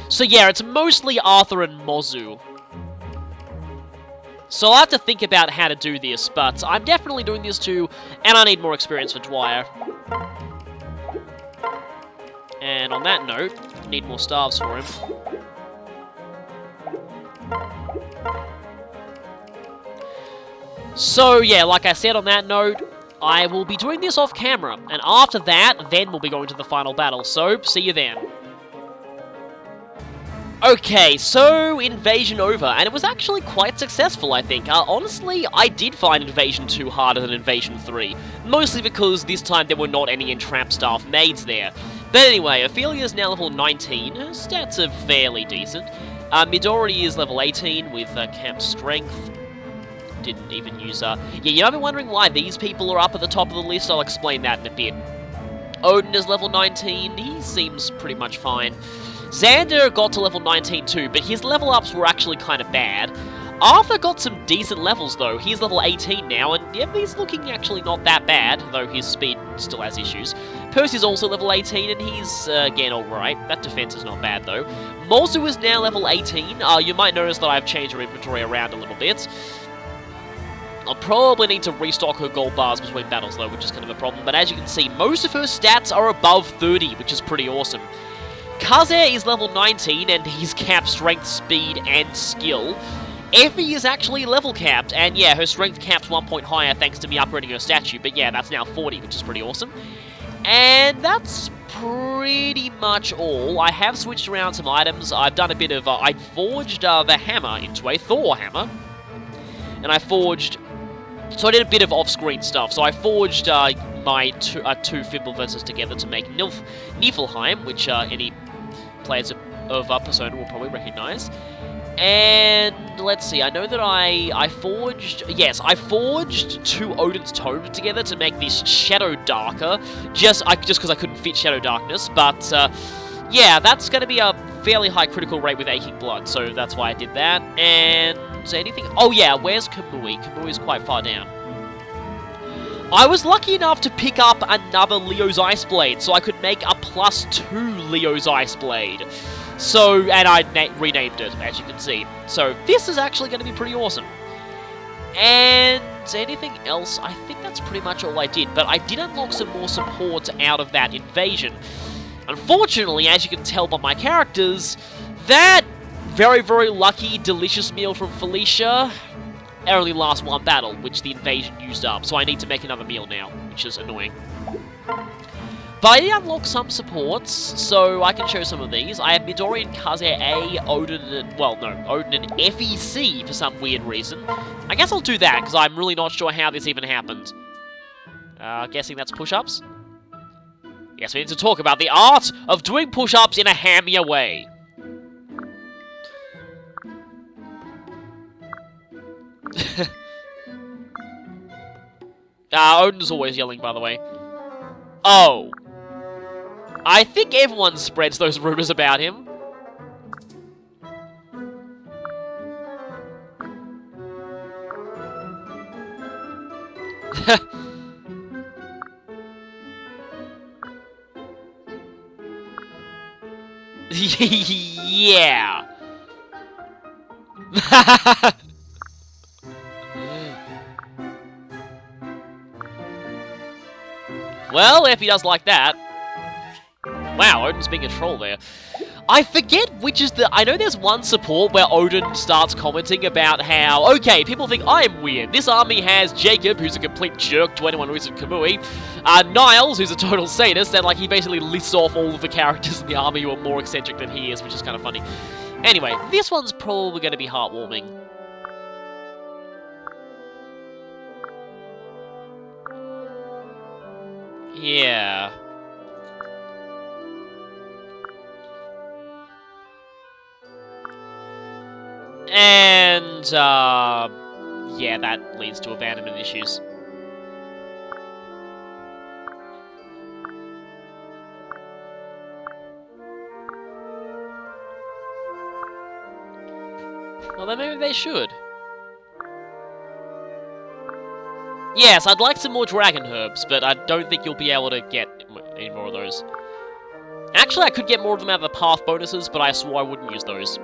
So yeah, it's mostly Arthur and Mozu. So I'll have to think about how to do this, but I'm definitely doing this too, and I need more experience for Dwyer. And on that note, need more staves for him. So yeah, like I said on that note, I will be doing this off camera, and after that, then we'll be going to the final battle, so see you then. Okay, so Invasion over, and it was actually quite successful, I think. Honestly, I did find Invasion 2 harder than Invasion 3, mostly because this time there were not any entrap staff maids there. But anyway, Ophelia's now level 19, her stats are fairly decent. Midori is level 18 with Camp Strength. Didn't even use Yeah, you might be wondering why these people are up at the top of the list, I'll explain that in a bit. Odin is level 19, he seems pretty much fine. Xander got to level 19 too, but his level ups were actually kind of bad. Arthur got some decent levels though, he's level 18 now, and yeah, he's looking actually not that bad, though his speed still has issues. Percy's also level 18, and he's, again, alright. That defense is not bad though. Mozu is now level 18, you might notice that I've changed her inventory around a little bit. I'll probably need to restock her gold bars between battles though, which is kind of a problem, but as you can see, most of her stats are above 30, which is pretty awesome. Kaze is level 19, and he's capped strength, speed, and skill. Effie is actually level capped, and yeah, her strength capped 1 point higher thanks to me upgrading her statue, but yeah, that's now 40, which is pretty awesome. And that's pretty much all. I have switched around some items. I've done a bit of... I forged the hammer into a Thor hammer, and I forged... So I did a bit of off-screen stuff. So I forged my two Fimbulversers together to make Niflheim, which any players of Persona will probably recognize. And let's see, I know that I forged... Yes, I forged 2 Odin's Tomes together to make this Shadow Darker, just because I couldn't fit Shadow Darkness, but yeah, that's going to be a fairly high critical rate with Aching Blood, so that's why I did that. And anything... Oh yeah, where's Kamui? Kamui's quite far down. I was lucky enough to pick up another Leo's Ice Blade, so I could make a +2 Leo's Ice Blade. So, and I renamed it, as you can see. So, this is actually going to be pretty awesome. And anything else? I think that's pretty much all I did. But I did unlock some more support out of that invasion. Unfortunately, as you can tell by my characters, that very, very lucky, delicious meal from Felicia only lasts 1 battle, which the invasion used up. So I need to make another meal now, which is annoying. But I did unlock some supports, so I can show some of these. I have Midori and Kaze A, Odin and... Well, no, Odin and FEC for some weird reason. I guess I'll do that, because I'm really not sure how this even happened. Guessing that's push-ups? Yes, we need to talk about the art of doing push-ups in a hammier way. Odin's always yelling, by the way. Oh. I think everyone spreads those rumors about him. Yeah. Well, if he does like that. Wow, Odin's being a troll there. I forget which is the... I know there's one support where Odin starts commenting about how, okay, people think I'm weird. This army has Jacob, who's a complete jerk to anyone who isn't Kamui, Niles, who's a total sadist, and like he basically lists off all of the characters in the army who are more eccentric than he is, which is kind of funny. Anyway, this one's probably going to be heartwarming. Yeah. And, yeah, that leads to abandonment issues. Well, then maybe they should. Yes, I'd like some more dragon herbs, but I don't think you'll be able to get any more of those. Actually, I could get more of them out of the path bonuses, but I swore I wouldn't use those.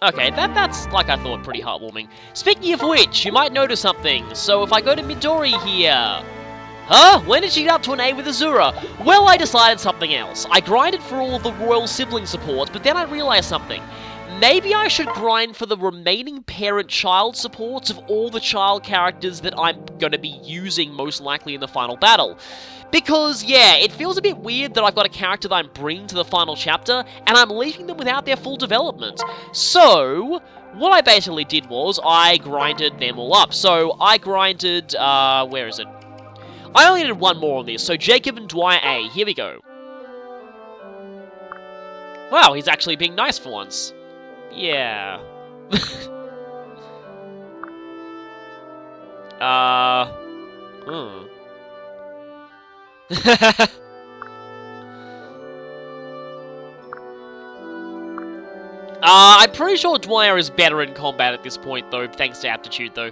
Okay, that's, like I thought, pretty heartwarming. Speaking of which, you might notice something. So if I go to Midori here... Huh? When did she get up to an A with Azura? Well, I decided something else. I grinded for all the royal sibling support, but then I realized something. Maybe I should grind for the remaining parent-child supports of all the child characters that I'm going to be using most likely in the final battle. Because, yeah, it feels a bit weird that I've got a character that I'm bringing to the final chapter, and I'm leaving them without their full development. So, what I basically did was, I grinded them all up. So, I grinded, where is it? I only needed one more on this, so Jacob and Dwyer A, here we go. Wow, he's actually being nice for once. Yeah. I'm pretty sure Dwyer is better in combat at this point, though, thanks to aptitude, though.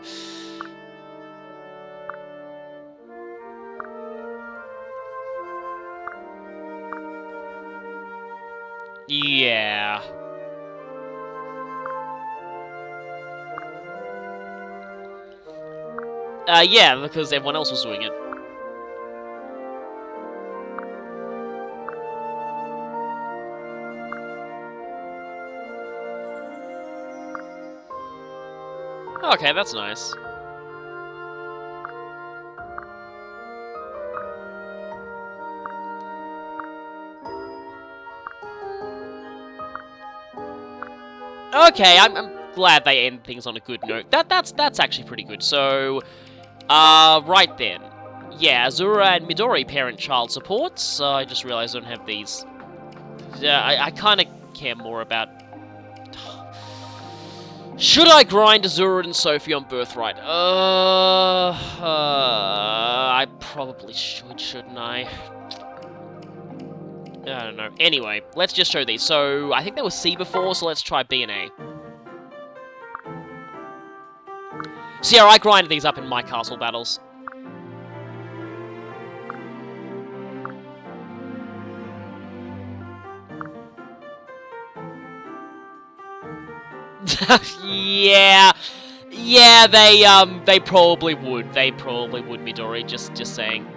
Yeah. Yeah, because everyone else was doing it. Okay, that's nice. Okay, I'm glad they end things on a good note. That's actually pretty good. So, right then. Yeah, Azura and Midori parent-child supports. I just realized I don't have these. I kind of care more about... Should I grind Azura and Sophie on Birthright? I probably should, shouldn't I? I don't know. Anyway, let's just show these. So, I think there was C before, so let's try B and A. So yeah, I grinded these up in my castle battles. Yeah. Yeah, they probably would. They probably would, Midori, just saying.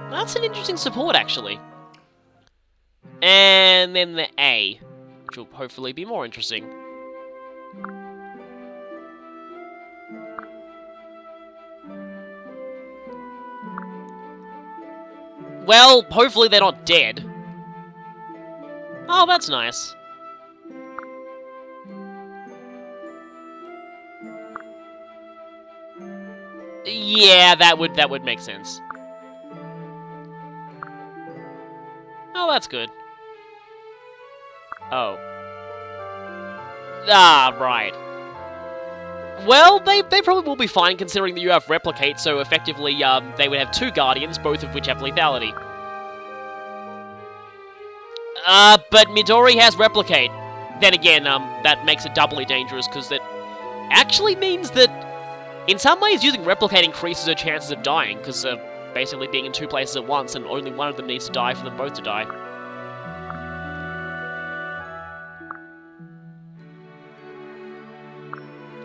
That's an interesting support, actually. And then the A, which will hopefully be more interesting. Well, hopefully they're not dead. Oh, that's nice. Yeah, that would make sense. Oh, that's good. Oh. Ah, right. Well, they probably will be fine considering that you have Replicate, so effectively, they would have 2 Guardians, both of which have lethality. But Midori has Replicate. Then again, that makes it doubly dangerous, because that actually means that, in some ways, using Replicate increases her chances of dying, because, basically being in 2 places at once, and only one of them needs to die for them both to die.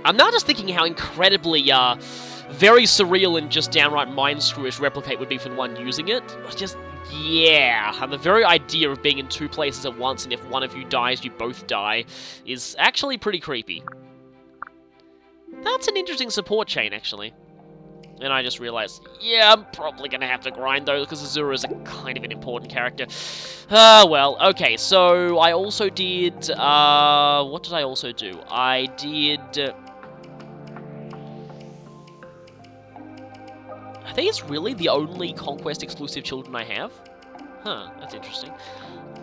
I'm now just thinking how incredibly, very surreal and just downright mind-screwish Replicate would be for the one using it. Just, yeah. And the very idea of being in 2 places at once, and if one of you dies, you both die, is actually pretty creepy. That's an interesting support chain, actually. And I just realized, yeah, I'm probably gonna have to grind, though, because Azura is a kind of an important character. Well, okay, so I also did, what did I also do? I did... I think it's really the only Conquest exclusive children I have. Huh, that's interesting.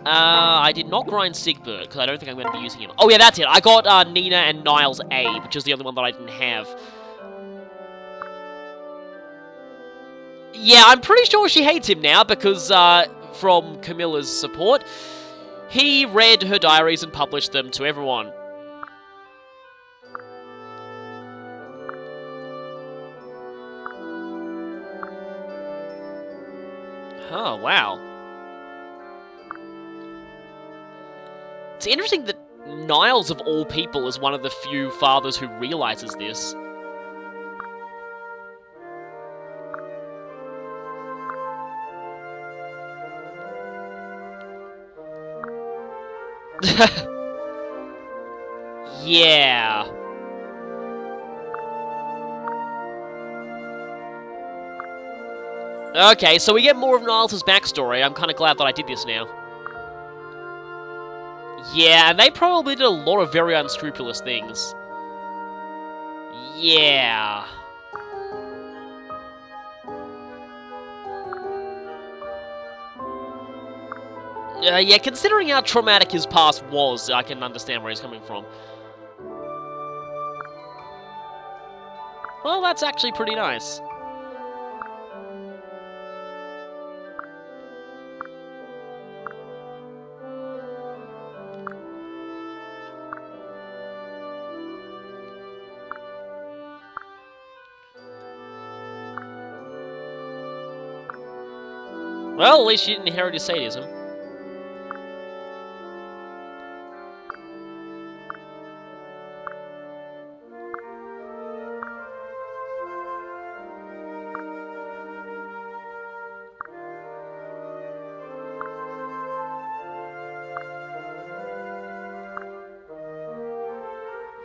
I did not grind Sigbert, because I don't think I'm going to be using him. Oh yeah, that's it. I got Nina and Niles A, which is the only one that I didn't have. Yeah, I'm pretty sure she hates him now, because from Camilla's support, he read her diaries and published them to everyone. Oh, wow. It's interesting that Niles, of all people, is one of the few fathers who realizes this. Yeah. Okay, so we get more of Niles' backstory. I'm kind of glad that I did this now. Yeah, and they probably did a lot of very unscrupulous things. Yeah. Yeah, considering how traumatic his past was, I can understand where he's coming from. Well, that's actually pretty nice. Well, at least she didn't inherit his sadism.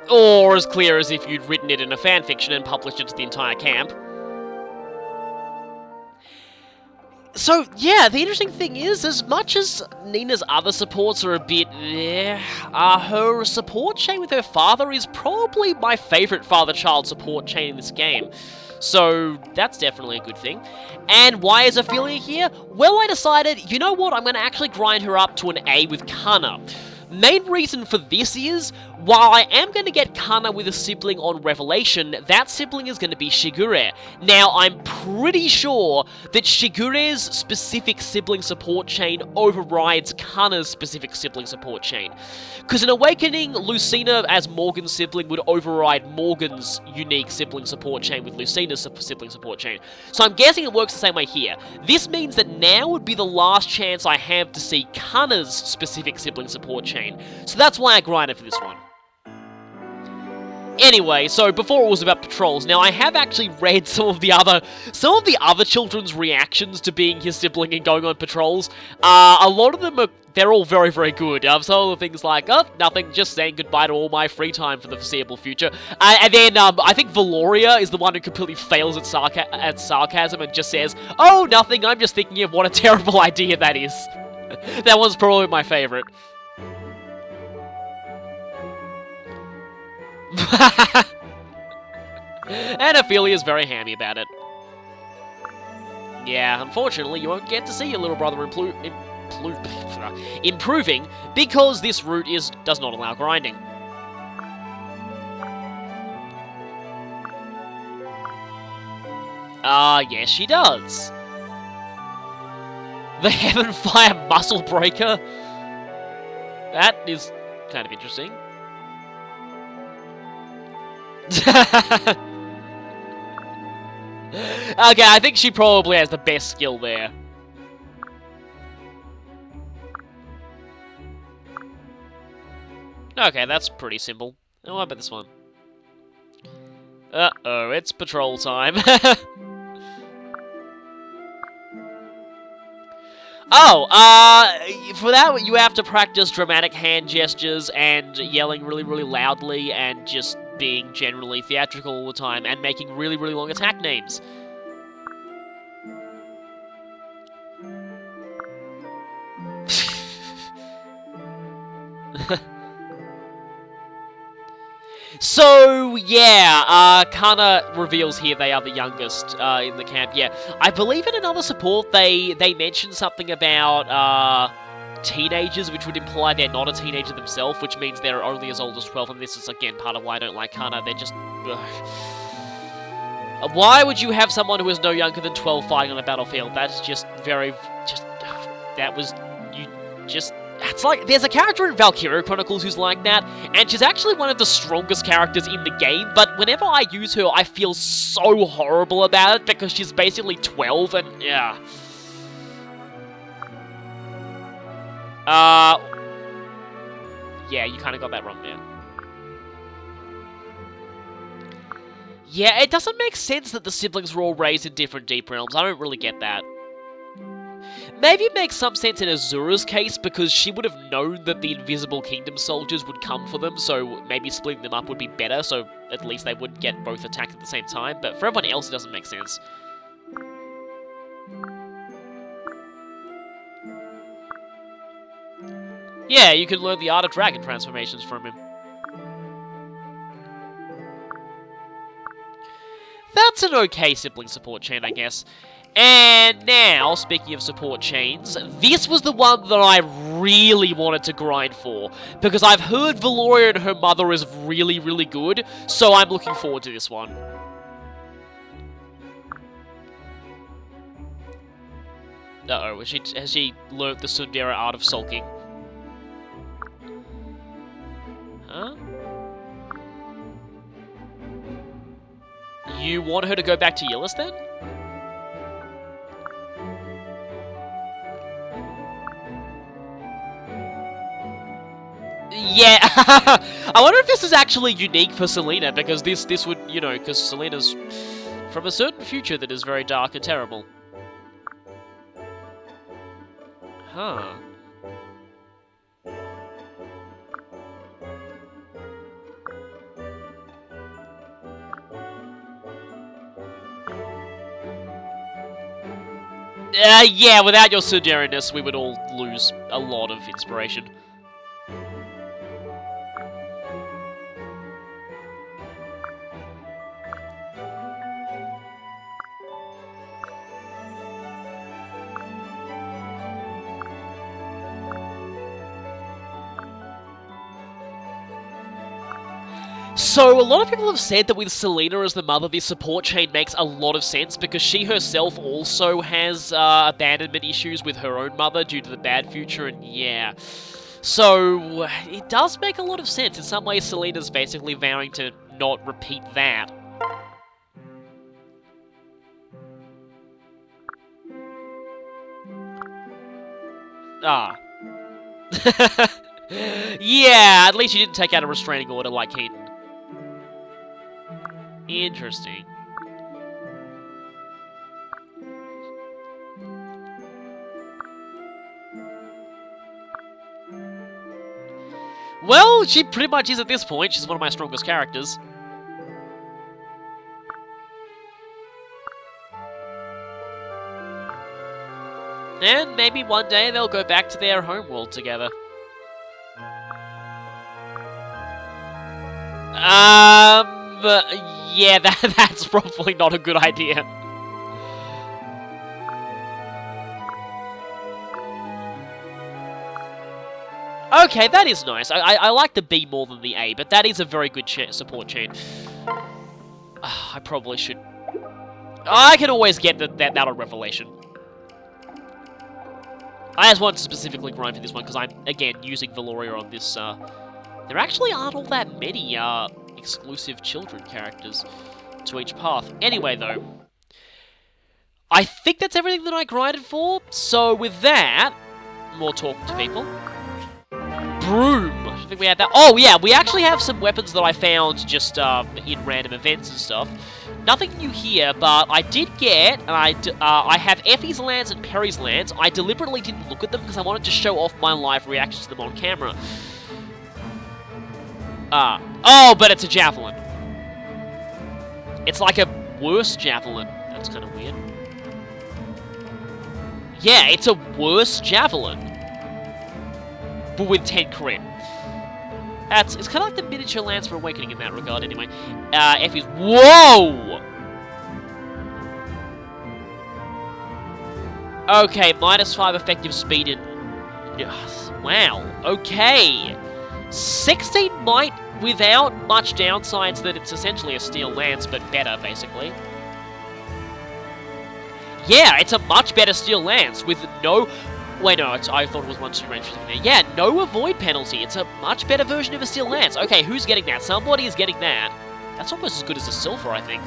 Or as clear as if you'd written it in a fanfiction and published it to the entire camp. So, yeah, the interesting thing is, as much as Nina's other supports are a bit her support chain with her father is probably my favourite father-child support chain in this game. So, that's definitely a good thing. And why is Ophelia here? Well, I decided, you know what, I'm going to actually grind her up to an A with Kana. Main reason for this is, while I am going to get Kana with a sibling on Revelation, that sibling is going to be Shigure. Now, I'm pretty sure that Shigure's specific sibling support chain overrides Kana's specific sibling support chain. Because in Awakening, Lucina as Morgan's sibling would override Morgan's unique sibling support chain with Lucina's sibling support chain. So I'm guessing it works the same way here. This means that now would be the last chance I have to see Kana's specific sibling support chain. So that's why I grinded for this one. Anyway, so before it was about patrols, now I have actually read some of the other children's reactions to being his sibling and going on patrols. A lot of them they're all very, very good. Some of the things like, oh, nothing, just saying goodbye to all my free time for the foreseeable future. And then, I think Valoria is the one who completely fails at sarcasm and just says, oh, nothing, I'm just thinking of what a terrible idea that is. That one's probably my favorite. And Ophelia's very hammy about it. Yeah, unfortunately, you won't get to see your little brother improving because this route does not allow grinding. Yes, she does. The Heavenfire Muscle Breaker. That is kind of interesting. Okay, I think she probably has the best skill there. Okay, that's pretty simple. Oh, what about this one? Uh-oh, it's patrol time. For that you have to practice dramatic hand gestures and yelling really, really loudly and just being generally theatrical all the time and making really, really long attack names. So, yeah, Kana reveals here they are the youngest in the camp. Yeah, I believe in another support they mentioned something about teenagers, which would imply they're not a teenager themselves, which means they're only as old as 12, and this is, again, part of why I don't like Kana. They're just... Why would you have someone who is no younger than 12 fighting on a battlefield? That's just very... That was... You just... It's like, there's a character in Valkyria Chronicles who's like that, and she's actually one of the strongest characters in the game, but whenever I use her, I feel so horrible about it, because she's basically 12, and, yeah. Yeah, you kind of got that wrong there. Yeah, it doesn't make sense that the siblings were all raised in different deep realms. I don't really get that. Maybe it makes some sense in Azura's case, because she would have known that the Invisible Kingdom soldiers would come for them, so maybe splitting them up would be better, so at least they wouldn't get both attacked at the same time, but for everyone else it doesn't make sense. Yeah, you can learn the art of dragon transformations from him. That's an okay sibling support chain, I guess. And now, speaking of support chains, this was the one that I really wanted to grind for, because I've heard Valoria and her mother is really, really good, so I'm looking forward to this one. Uh-oh, has she learnt the Sundera art of sulking? Huh? You want her to go back to Yillis, then? Yeah, I wonder if this is actually unique for Selena, because this would, you know, because Selena's from a certain future that is very dark and terrible. Huh. Yeah, without your surgeriness, we would all lose a lot of inspiration. So, a lot of people have said that with Selena as the mother, this support chain makes a lot of sense because she herself also has abandonment issues with her own mother due to the bad future, and yeah. So, it does make a lot of sense. In some ways, Selena's basically vowing to not repeat that. Ah. Yeah, at least you didn't take out a restraining order like Keaton. Interesting. Well, she pretty much is at this point. She's one of my strongest characters. And maybe one day they'll go back to their homeworld together. Yeah, that's probably not a good idea. Okay, that is nice. I like the B more than the A, but that is a very good support chain. I probably should... I can always get that on Revelation. I just wanted to specifically grind for this one, because I'm, again, using Valoria on this, There actually aren't all that many, exclusive children characters to each path. Anyway, though, I think that's everything that I grinded for. So with that, more talking to people. Broom! I think we had that. Oh, yeah, we actually have some weapons that I found just in random events and stuff. Nothing new here, but I did get, and I have Effie's Lance and Perry's Lance. I deliberately didn't look at them because I wanted to show off my live reactions to them on camera. Oh, but it's a javelin. It's like a worse javelin. That's kind of weird. Yeah, it's a worse javelin. But with 10 crit. It's kind of like the miniature Lance for Awakening in that regard, anyway. Effie's... Whoa! Okay, -5 effective speed and... Wow, okay. 16 might without much downsides that it's essentially a steel lance, but better, basically. Yeah, it's a much better steel lance with no... Wait, no, I thought it was 1-2 range for there. Yeah, no avoid penalty. It's a much better version of a steel lance. Okay, who's getting that? Somebody is getting that. That's almost as good as a silver, I think.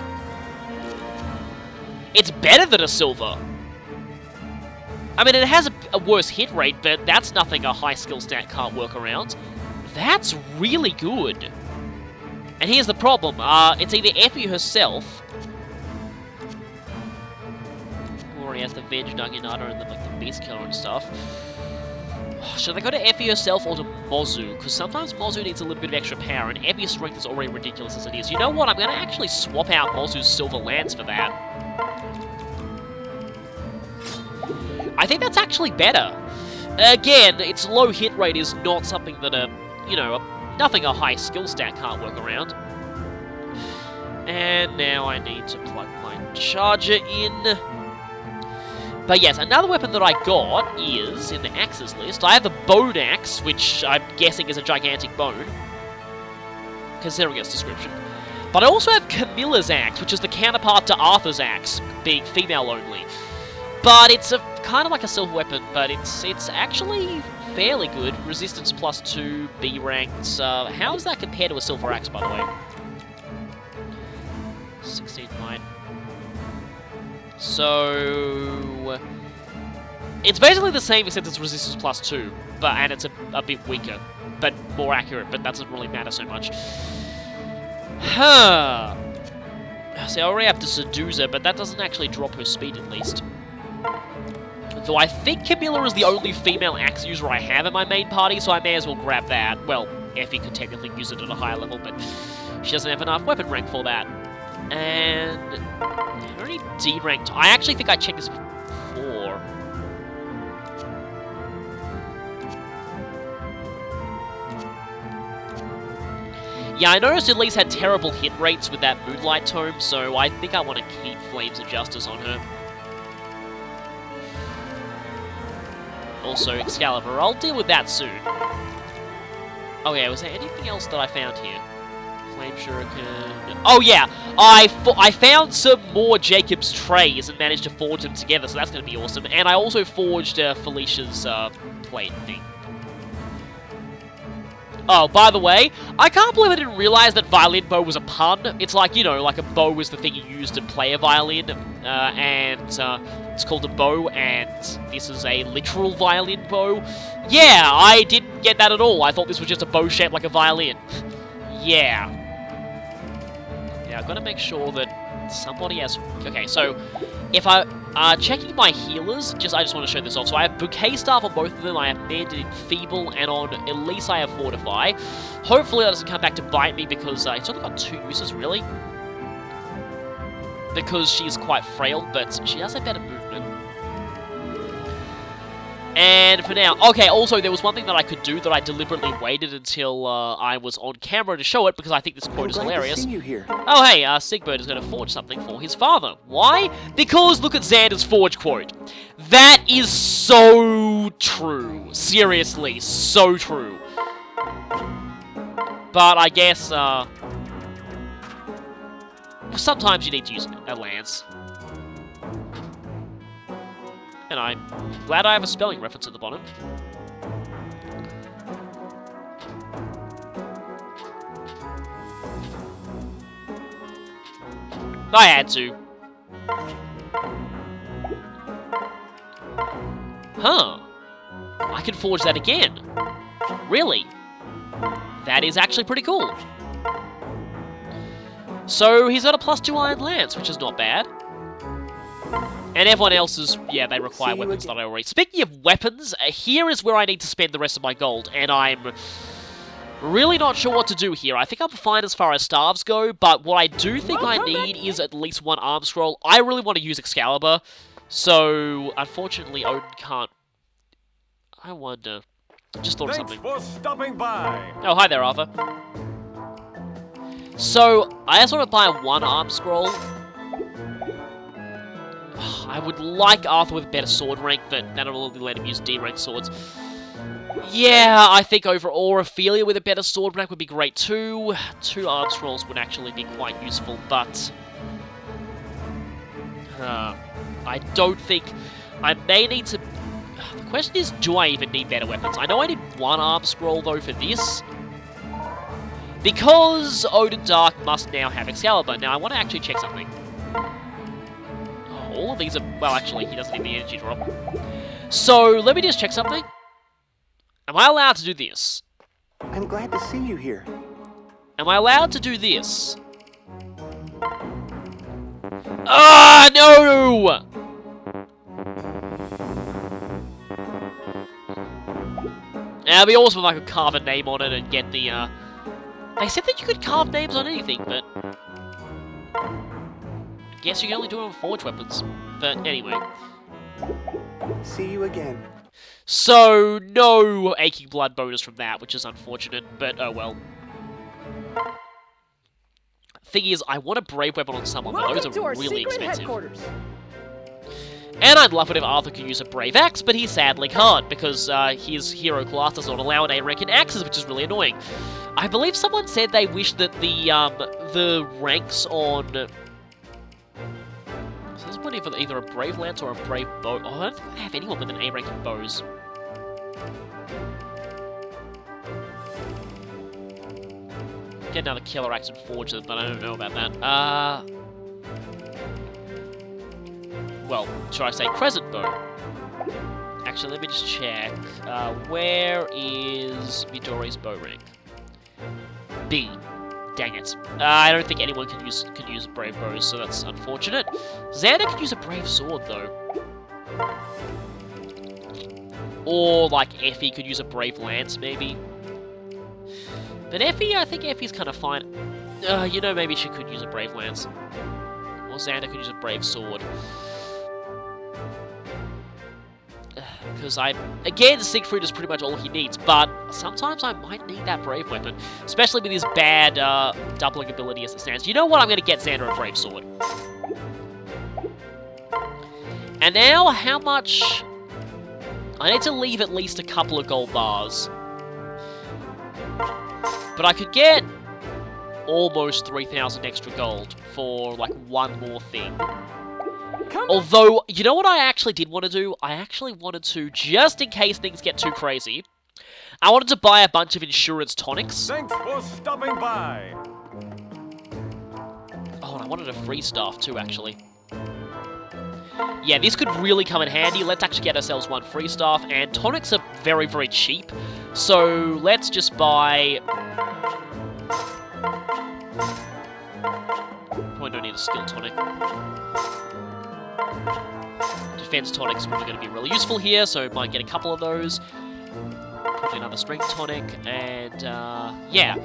It's better than a silver. I mean, it has a worse hit rate, but that's nothing a high skill stat can't work around. That's really good. And here's the problem. It's either Effie herself, or he has the Venge Naginata and the Beast Killer and stuff. Should I go to Effie herself or to Mozu? Because sometimes Mozu needs a little bit of extra power, and Effie's strength is already ridiculous as it is. You know what? I'm going to actually swap out Mozu's Silver Lance for that. I think that's actually better. Again, its low hit rate is not something that nothing a high skill stat can't work around. And now I need to plug my charger in. But yes, another weapon that I got is, in the axes list, I have the Bone Axe, which I'm guessing is a gigantic bone, considering its description. But I also have Camilla's Axe, which is the counterpart to Arthur's Axe, being female only. But it's kind of like a silver weapon, but it's actually fairly good. Resistance +2, B ranked. How does that compare to a silver axe, by the way? 16 might. So it's basically the same except it's resistance +2, and it's a bit weaker, but more accurate. But that doesn't really matter so much. Huh. See, I already have the Seducer, but that doesn't actually drop her speed at least. Though I think Camilla is the only female axe user I have in my main party, so I may as well grab that. Well, Effie could technically use it at a higher level, but she doesn't have enough weapon rank for that. And... only D ranked. I actually think I checked this before. Yeah, I noticed Elise had terrible hit rates with that Moonlight Tome, so I think I want to keep Flames of Justice on her. Also, Excalibur. I'll deal with that soon. Oh yeah, was there anything else that I found here? Flame Shuriken... Oh yeah! I found some more Jacob's trays and managed to forge them together, so that's going to be awesome. And I also forged Felicia's plate thing. Oh, by the way, I can't believe I didn't realize that violin bow was a pun. It's like, you know, like a bow is the thing you use to play a violin, and it's called a bow, and this is a literal violin bow. Yeah, I didn't get that at all. I thought this was just a bow shaped like a violin. Yeah. Yeah, I've got to make sure that somebody has... Okay, so if checking my healers, I just want to show this off. So I have Bouquet Staff on both of them, I have Mended Enfeeble, and on Elise I have Fortify. Hopefully that doesn't come back to bite me, because it's only got 2 uses, really. Because she's quite frail, but she has a better movement. And for now, okay, also there was one thing that I could do that I deliberately waited until I was on camera to show it, because I think this quote is hilarious. To see you here. Oh hey, Sigbert is going to forge something for his father. Why? Because look at Xander's forge quote. That is so true. Seriously, so true. But I guess, sometimes you need to use a lance. And I'm glad I have a spelling reference at the bottom. I had to. Huh. I can forge that again. Really? That is actually pretty cool. So he's got a +2 Iron Lance, which is not bad. And everyone else's, yeah, they require weapons that I already... Speaking of weapons, here is where I need to spend the rest of my gold, and I'm really not sure what to do here. I think I'm fine as far as staves go, but what I do think I need is at least 1 arm scroll. I really want to use Excalibur, so unfortunately Odin can't... I wonder... Just thought of something. Thanks for stopping by. Oh, hi there, Arthur. So, I just want to buy 1 arm scroll. I would like Arthur with better sword rank, but that'll only let him use D-rank swords. Yeah, I think overall Ophelia with a better sword rank would be great too. 2 arm scrolls would actually be quite useful, but... I don't think... I may need to... The question is, do I even need better weapons? I know I need 1 arm scroll though for this. Because Odin Dark must now have Excalibur. Now I want to actually check something. All of these are... Well, actually, he doesn't need the energy drop. So, let me just check something. Am I allowed to do this? I'm glad to see you here. Am I allowed to do this? Ah, no! Now, it'd be awesome if I could carve a name on it and get the, They said that you could carve names on anything, but... Guess you can only do it on forge weapons. But anyway. See you again. So, no Aching Blood bonus from that, which is unfortunate, but oh well. Thing is, I want a Brave Weapon on someone, but those are really expensive. And I'd love it if Arthur could use a Brave Axe, but he sadly can't, because his hero class does not allow an A-rank in axes, which is really annoying. I believe someone said they wish that the ranks on... So this one either a Brave Lance or a Brave Bow. Oh, I don't think I have anyone with an A rank in bows. Get another Killer Axe and forge them, but I don't know about that. Well, should I say Crescent Bow? Actually, let me just check. Where is Midori's bow rank? B. Dang it. I don't think anyone can use Brave Bows, so that's unfortunate. Xander could use a Brave Sword, though. Or, like, Effie could use a Brave Lance, maybe. But Effie, I think Effie's kind of fine. You know, maybe she could use a Brave Lance. Or Xander could use a Brave Sword. Because again, Siegfried is pretty much all he needs, but sometimes I might need that Brave weapon. Especially with his bad doubling ability as it stands. You know what? I'm going to get Xander a Brave Sword. And now, how much... I need to leave at least a couple of gold bars. But I could get almost 3,000 extra gold for, like, one more thing. Although, you know what I actually did want to do? I actually wanted to, just in case things get too crazy, I wanted to buy a bunch of insurance tonics. Thanks for stopping by. Oh, and I wanted a free staff too, actually. Yeah, this could really come in handy. Let's actually get ourselves one free staff, and tonics are very, very cheap. So, let's just buy... Probably don't need a skill tonic. Defense tonics are probably going to be really useful here, so might get a couple of those. Probably another strength tonic, and yeah.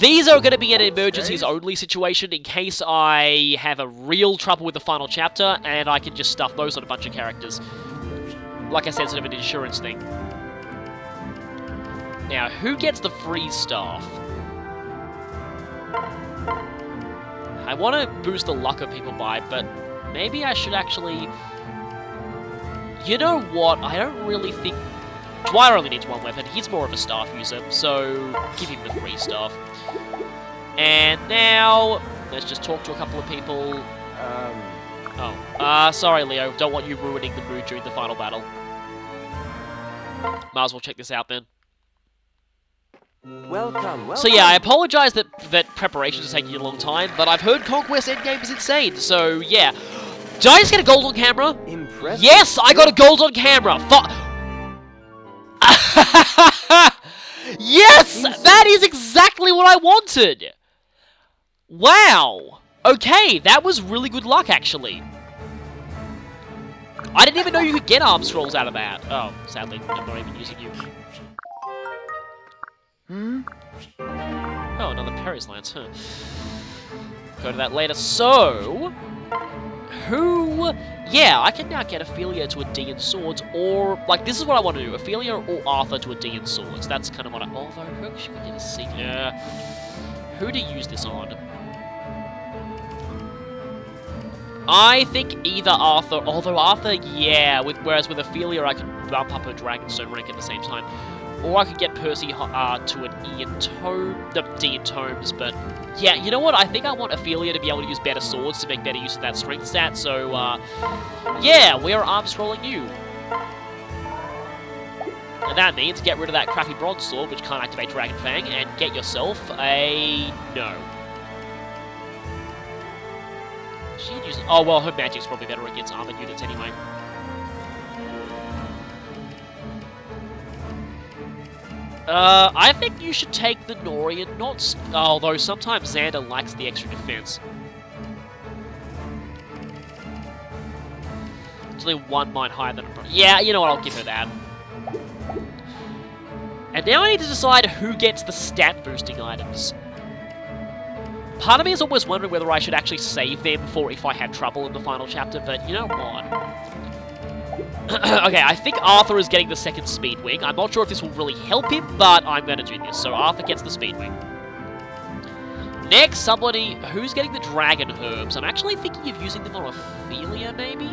These are going to be an emergencies only situation in case I have a real trouble with the final chapter, and I can just stuff those on a bunch of characters. Like I said, sort of an insurance thing. Now, who gets the free staff? I want to boost the luck of people by, but maybe I should actually... You know what? I don't really think... Dwyer only needs one weapon. He's more of a staff user, so give him the free staff. And now, let's just talk to a couple of people. Sorry, Leo. Don't want you ruining the mood during the final battle. Might as well check this out, then. Welcome. So yeah, I apologize that preparations are taking a long time, but I've heard Conquest Endgame is insane, so yeah. Did I just get a gold on camera? Impressive. Yes, I got a gold on camera! Yes! That is exactly what I wanted! Wow! Okay, that was really good luck, actually. I didn't even know you could get arm scrolls out of that. Oh, sadly, I'm not even using you. Oh, another Perry's Lance, huh. Go to that later. So... Who... Yeah, I can now get Ophelia to a D in Swords, or... Like, this is what I want to do. Ophelia or Arthur to a D in Swords. That's kind of what I... Although, who should we get a C? Who to use this on? I think either Arthur... Although Arthur, yeah. Whereas with Ophelia, I can bump up her Dragonstone rank at the same time. Or I could get Percy to an E in Tome... D in Tomes, but... Yeah, you know what? I think I want Ophelia to be able to use better swords to make better use of that strength stat, so, yeah, we are arm scrolling you. And that means get rid of that crappy bronze sword, which can't activate Dragon Fang, and get yourself a... no. She'd use... Oh, well, her magic's probably better against armored units anyway. I think you should take the Nohrian, not... although sometimes Xander lacks the extra defense. It's only one mind higher than... Yeah, you know what, I'll give her that. And now I need to decide who gets the stat boosting items. Part of me is almost wondering whether I should actually save them for if I have trouble in the final chapter, but you know what? Okay, I think Arthur is getting the second Speed Wing. I'm not sure if this will really help him, but I'm going to do this. So Arthur gets the Speed Wing. Next, somebody who's getting the Dragon Herbs. I'm actually thinking of using them on Ophelia, maybe?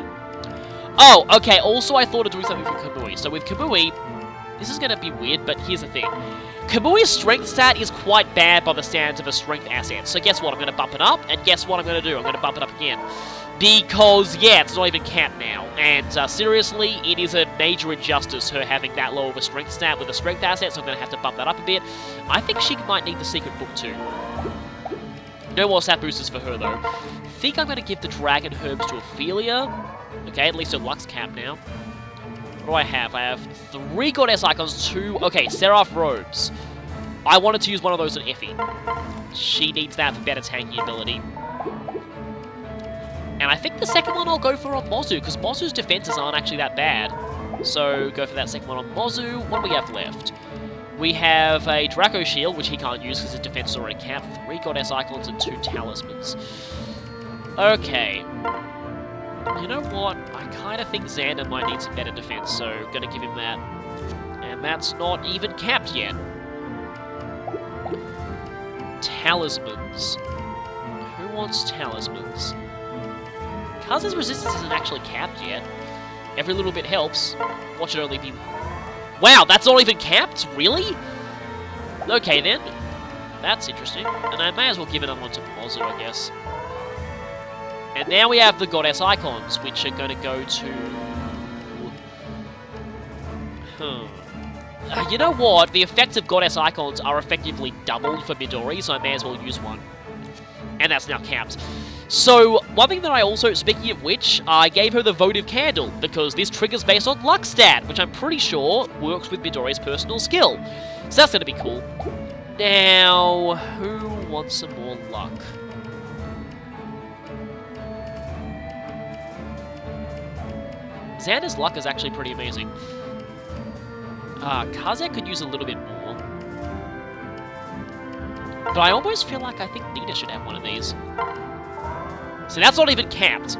Oh, okay, also I thought of doing something for Kamui. So with Kamui, this is going to be weird, but here's the thing. Kamui's strength stat is quite bad by the standards of a strength asset. So guess what? I'm going to bump it up, and guess what I'm going to do? I'm going to bump it up again. Because, yeah, it's not even capped now. And seriously, it is a major injustice her having that low of a strength stat with a strength asset, so I'm going to have to bump that up a bit. I think she might need the secret book too. No more stat boosters for her though. Think I'm going to give the Dragon Herbs to Ophelia. Okay, at least her luck's capped now. What do I have? I have 3 Goddess Icons, 2... Okay, Seraph Robes. I wanted to use one of those on Effie. She needs that for better tanking ability. And I think the second one I'll go for on Mozu, because Mozu's defenses aren't actually that bad. So, go for that second one on Mozu. What do we have left? We have a Draco Shield, which he can't use because his defense is already capped. 3 Goddess Icons and 2 Talismans. Okay. You know what? I kind of think Xander might need some better defense, so gonna give him that. And that's not even capped yet. Talismans. Who wants talismans? Kaz's resistance isn't actually capped yet. Every little bit helps. Watch it only be... Wow, that's not even capped? Really? Okay then. That's interesting. And I may as well give another one to Mozu, I guess. And now we have the goddess icons, which are going to go to... you know what? The effects of goddess icons are effectively doubled for Midori, so I may as well use one. And that's now capped. So, one thing that I also, speaking of which, I gave her the votive candle, because this trigger's based on luck stat, which I'm pretty sure works with Midori's personal skill. So that's going to be cool. Now, who wants some more luck? Xander's luck is actually pretty amazing. Kaze could use a little bit more. But I almost feel like I think Nina should have one of these. So that's not even capped.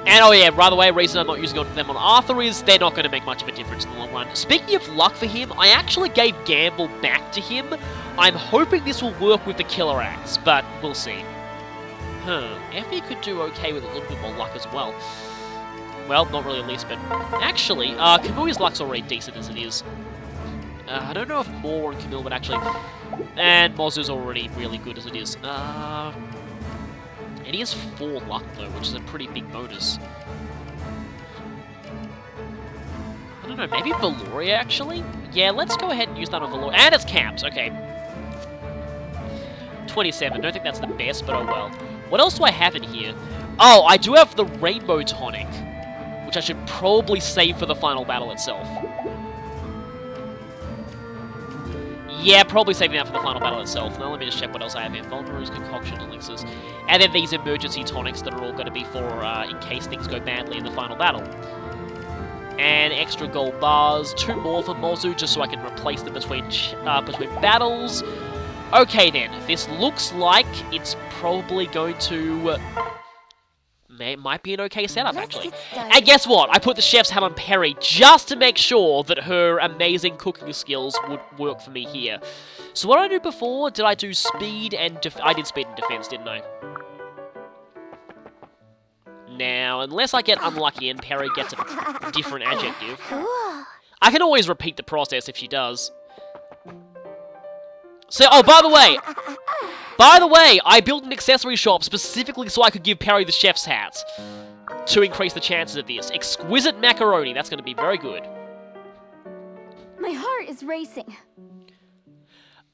And oh yeah, by the way, reason I'm not using them on Arthur is they're not going to make much of a difference in the long run. Speaking of luck for him, I actually gave Gamble back to him. I'm hoping this will work with the Killer Axe, but we'll see. Effie could do okay with a little bit more luck as well. Well, not really at least, but... Actually, Kamui's luck's already decent as it is. I don't know if more on Camille would actually... And Mozu's already really good as it is. And he has 4 luck, though, which is a pretty big bonus. I don't know, maybe Valoria, actually? Yeah, let's go ahead and use that on Valoria. And it's capped, okay. 27, don't think that's the best, but oh well. What else do I have in here? Oh, I do have the Rainbow Tonic, which I should probably save for the final battle itself. Yeah, probably saving that for the final battle itself. Now let me just check what else I have here. Vulner's, Concoction, Elixirs. And then these emergency tonics that are all going to be for in case things go badly in the final battle. And extra gold bars. 2 more for Mozu, just so I can replace them between battles. Okay then, this looks like it's probably going to... might be an okay setup, actually. And guess what? I put the chef's hat on Perry just to make sure that her amazing cooking skills would work for me here. So what did I do before? Did I do speed and I did speed and defense, didn't I? Now, unless I get unlucky and Perry gets a different adjective, I can always repeat the process if she does. So, oh, by the way, I built an accessory shop specifically so I could give Perry the chef's hat to increase the chances of this. Exquisite macaroni, that's going to be very good. My heart is racing.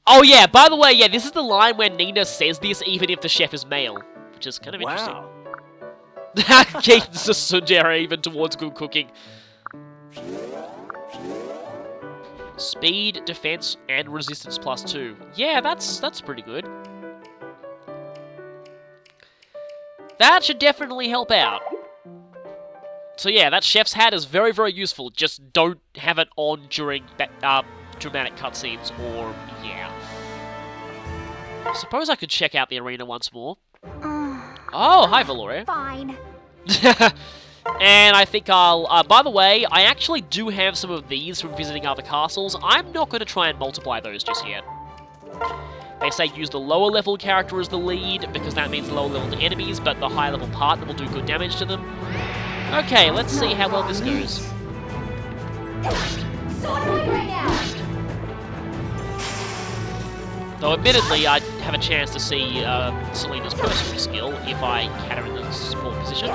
Oh yeah, by the way, yeah, this is the line where Nina says this even if the chef is male, which is kind of interesting. Wow. Keaton's a Sundera even towards good cooking. Speed, defense, and resistance +2. Yeah, that's pretty good. That should definitely help out. So yeah, that chef's hat is very, very useful. Just don't have it on during dramatic cutscenes, or yeah. I suppose I could check out the arena once more. Oh, hi, Valoria. Fine. And I think I'll... by the way, I actually do have some of these from visiting other castles. I'm not going to try and multiply those just yet. They say use the lower level character as the lead, because that means lower level enemies, but the higher level partner will do good damage to them. Okay, let's see how well this goes. So annoying right now. Though admittedly, I'd have a chance to see Selena's personal skill if I had her in the small position.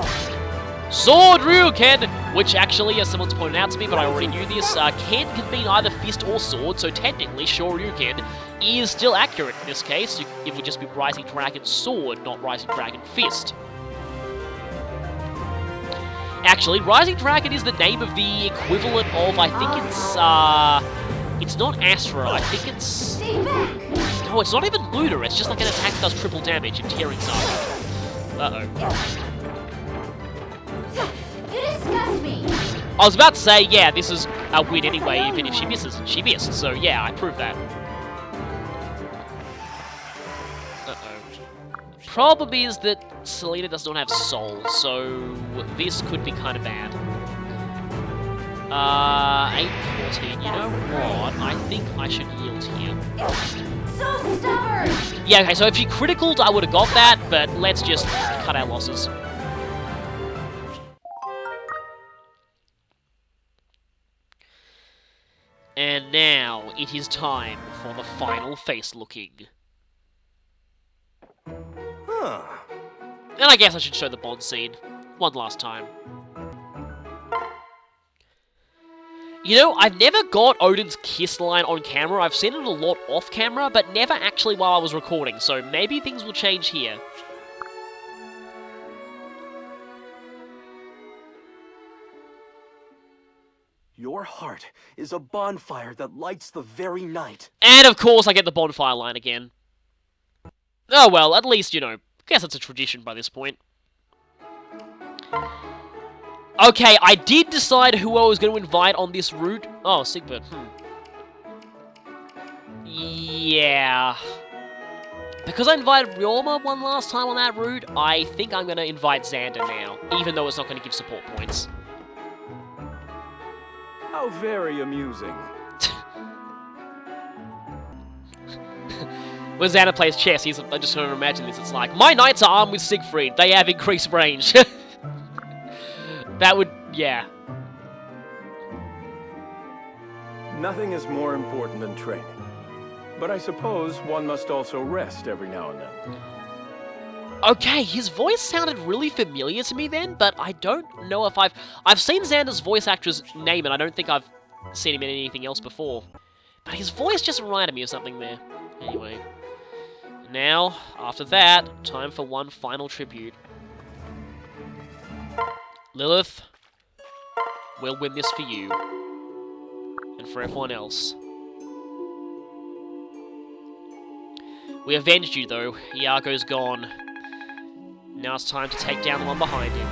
Sword Ryuken! Which actually, as someone's pointed out to me, but I already knew this, Ken can mean either fist or sword, so technically Shoryuken is still accurate in this case. It would just be Rising Dragon Sword, not Rising Dragon Fist. Actually, Rising Dragon is the name of the equivalent of, I think it's not Astra, I think it's... No, it's not even Luda, it's just like an attack that does triple damage in Tearing Saga. Uh-oh. You disgust me. I was about to say, yeah, this is a win anyway, even if she misses. She missed, so yeah, I proved that. Uh-oh. Problem is that Selena does not have soul, so this could be kind of bad. 814. You know what? I think I should yield here. So stubborn! Yeah, okay, so if she criticaled, I would have got that, but let's just cut our losses. And now, it is time for the final face looking. Huh. And I guess I should show the Bond scene. One last time. You know, I've never got Odin's kiss line on camera. I've seen it a lot off camera, but never actually while I was recording, so maybe things will change here. Your heart is a bonfire that lights the very night. And of course, I get the bonfire line again. Oh well, at least, you know, guess it's a tradition by this point. Okay, I did decide who I was going to invite on this route. Oh, Sigbert, Yeah. Because I invited Ryorma one last time on that route, I think I'm going to invite Xander now, even though it's not going to give support points. How very amusing. When Xander plays chess, I just sort of imagine this. It's like, my knights are armed with Siegfried. They have increased range. That would, yeah. Nothing is more important than training. But I suppose one must also rest every now and then. Okay, his voice sounded really familiar to me then, but I don't know if I've seen Xander's voice actor's name, and I don't think I've seen him in anything else before. But his voice just reminded me of something there. Anyway. Now, after that, time for one final tribute. Lilith, we'll win this for you. And for everyone else. We avenged you, though. Iago's gone. Now it's time to take down the one behind him.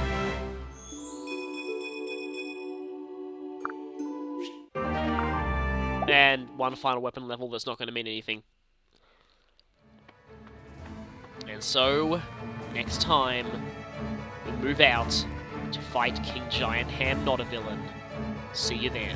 And one final weapon level that's not going to mean anything. And so, next time, we move out to fight King Giant Ham Not a Villain. See you then.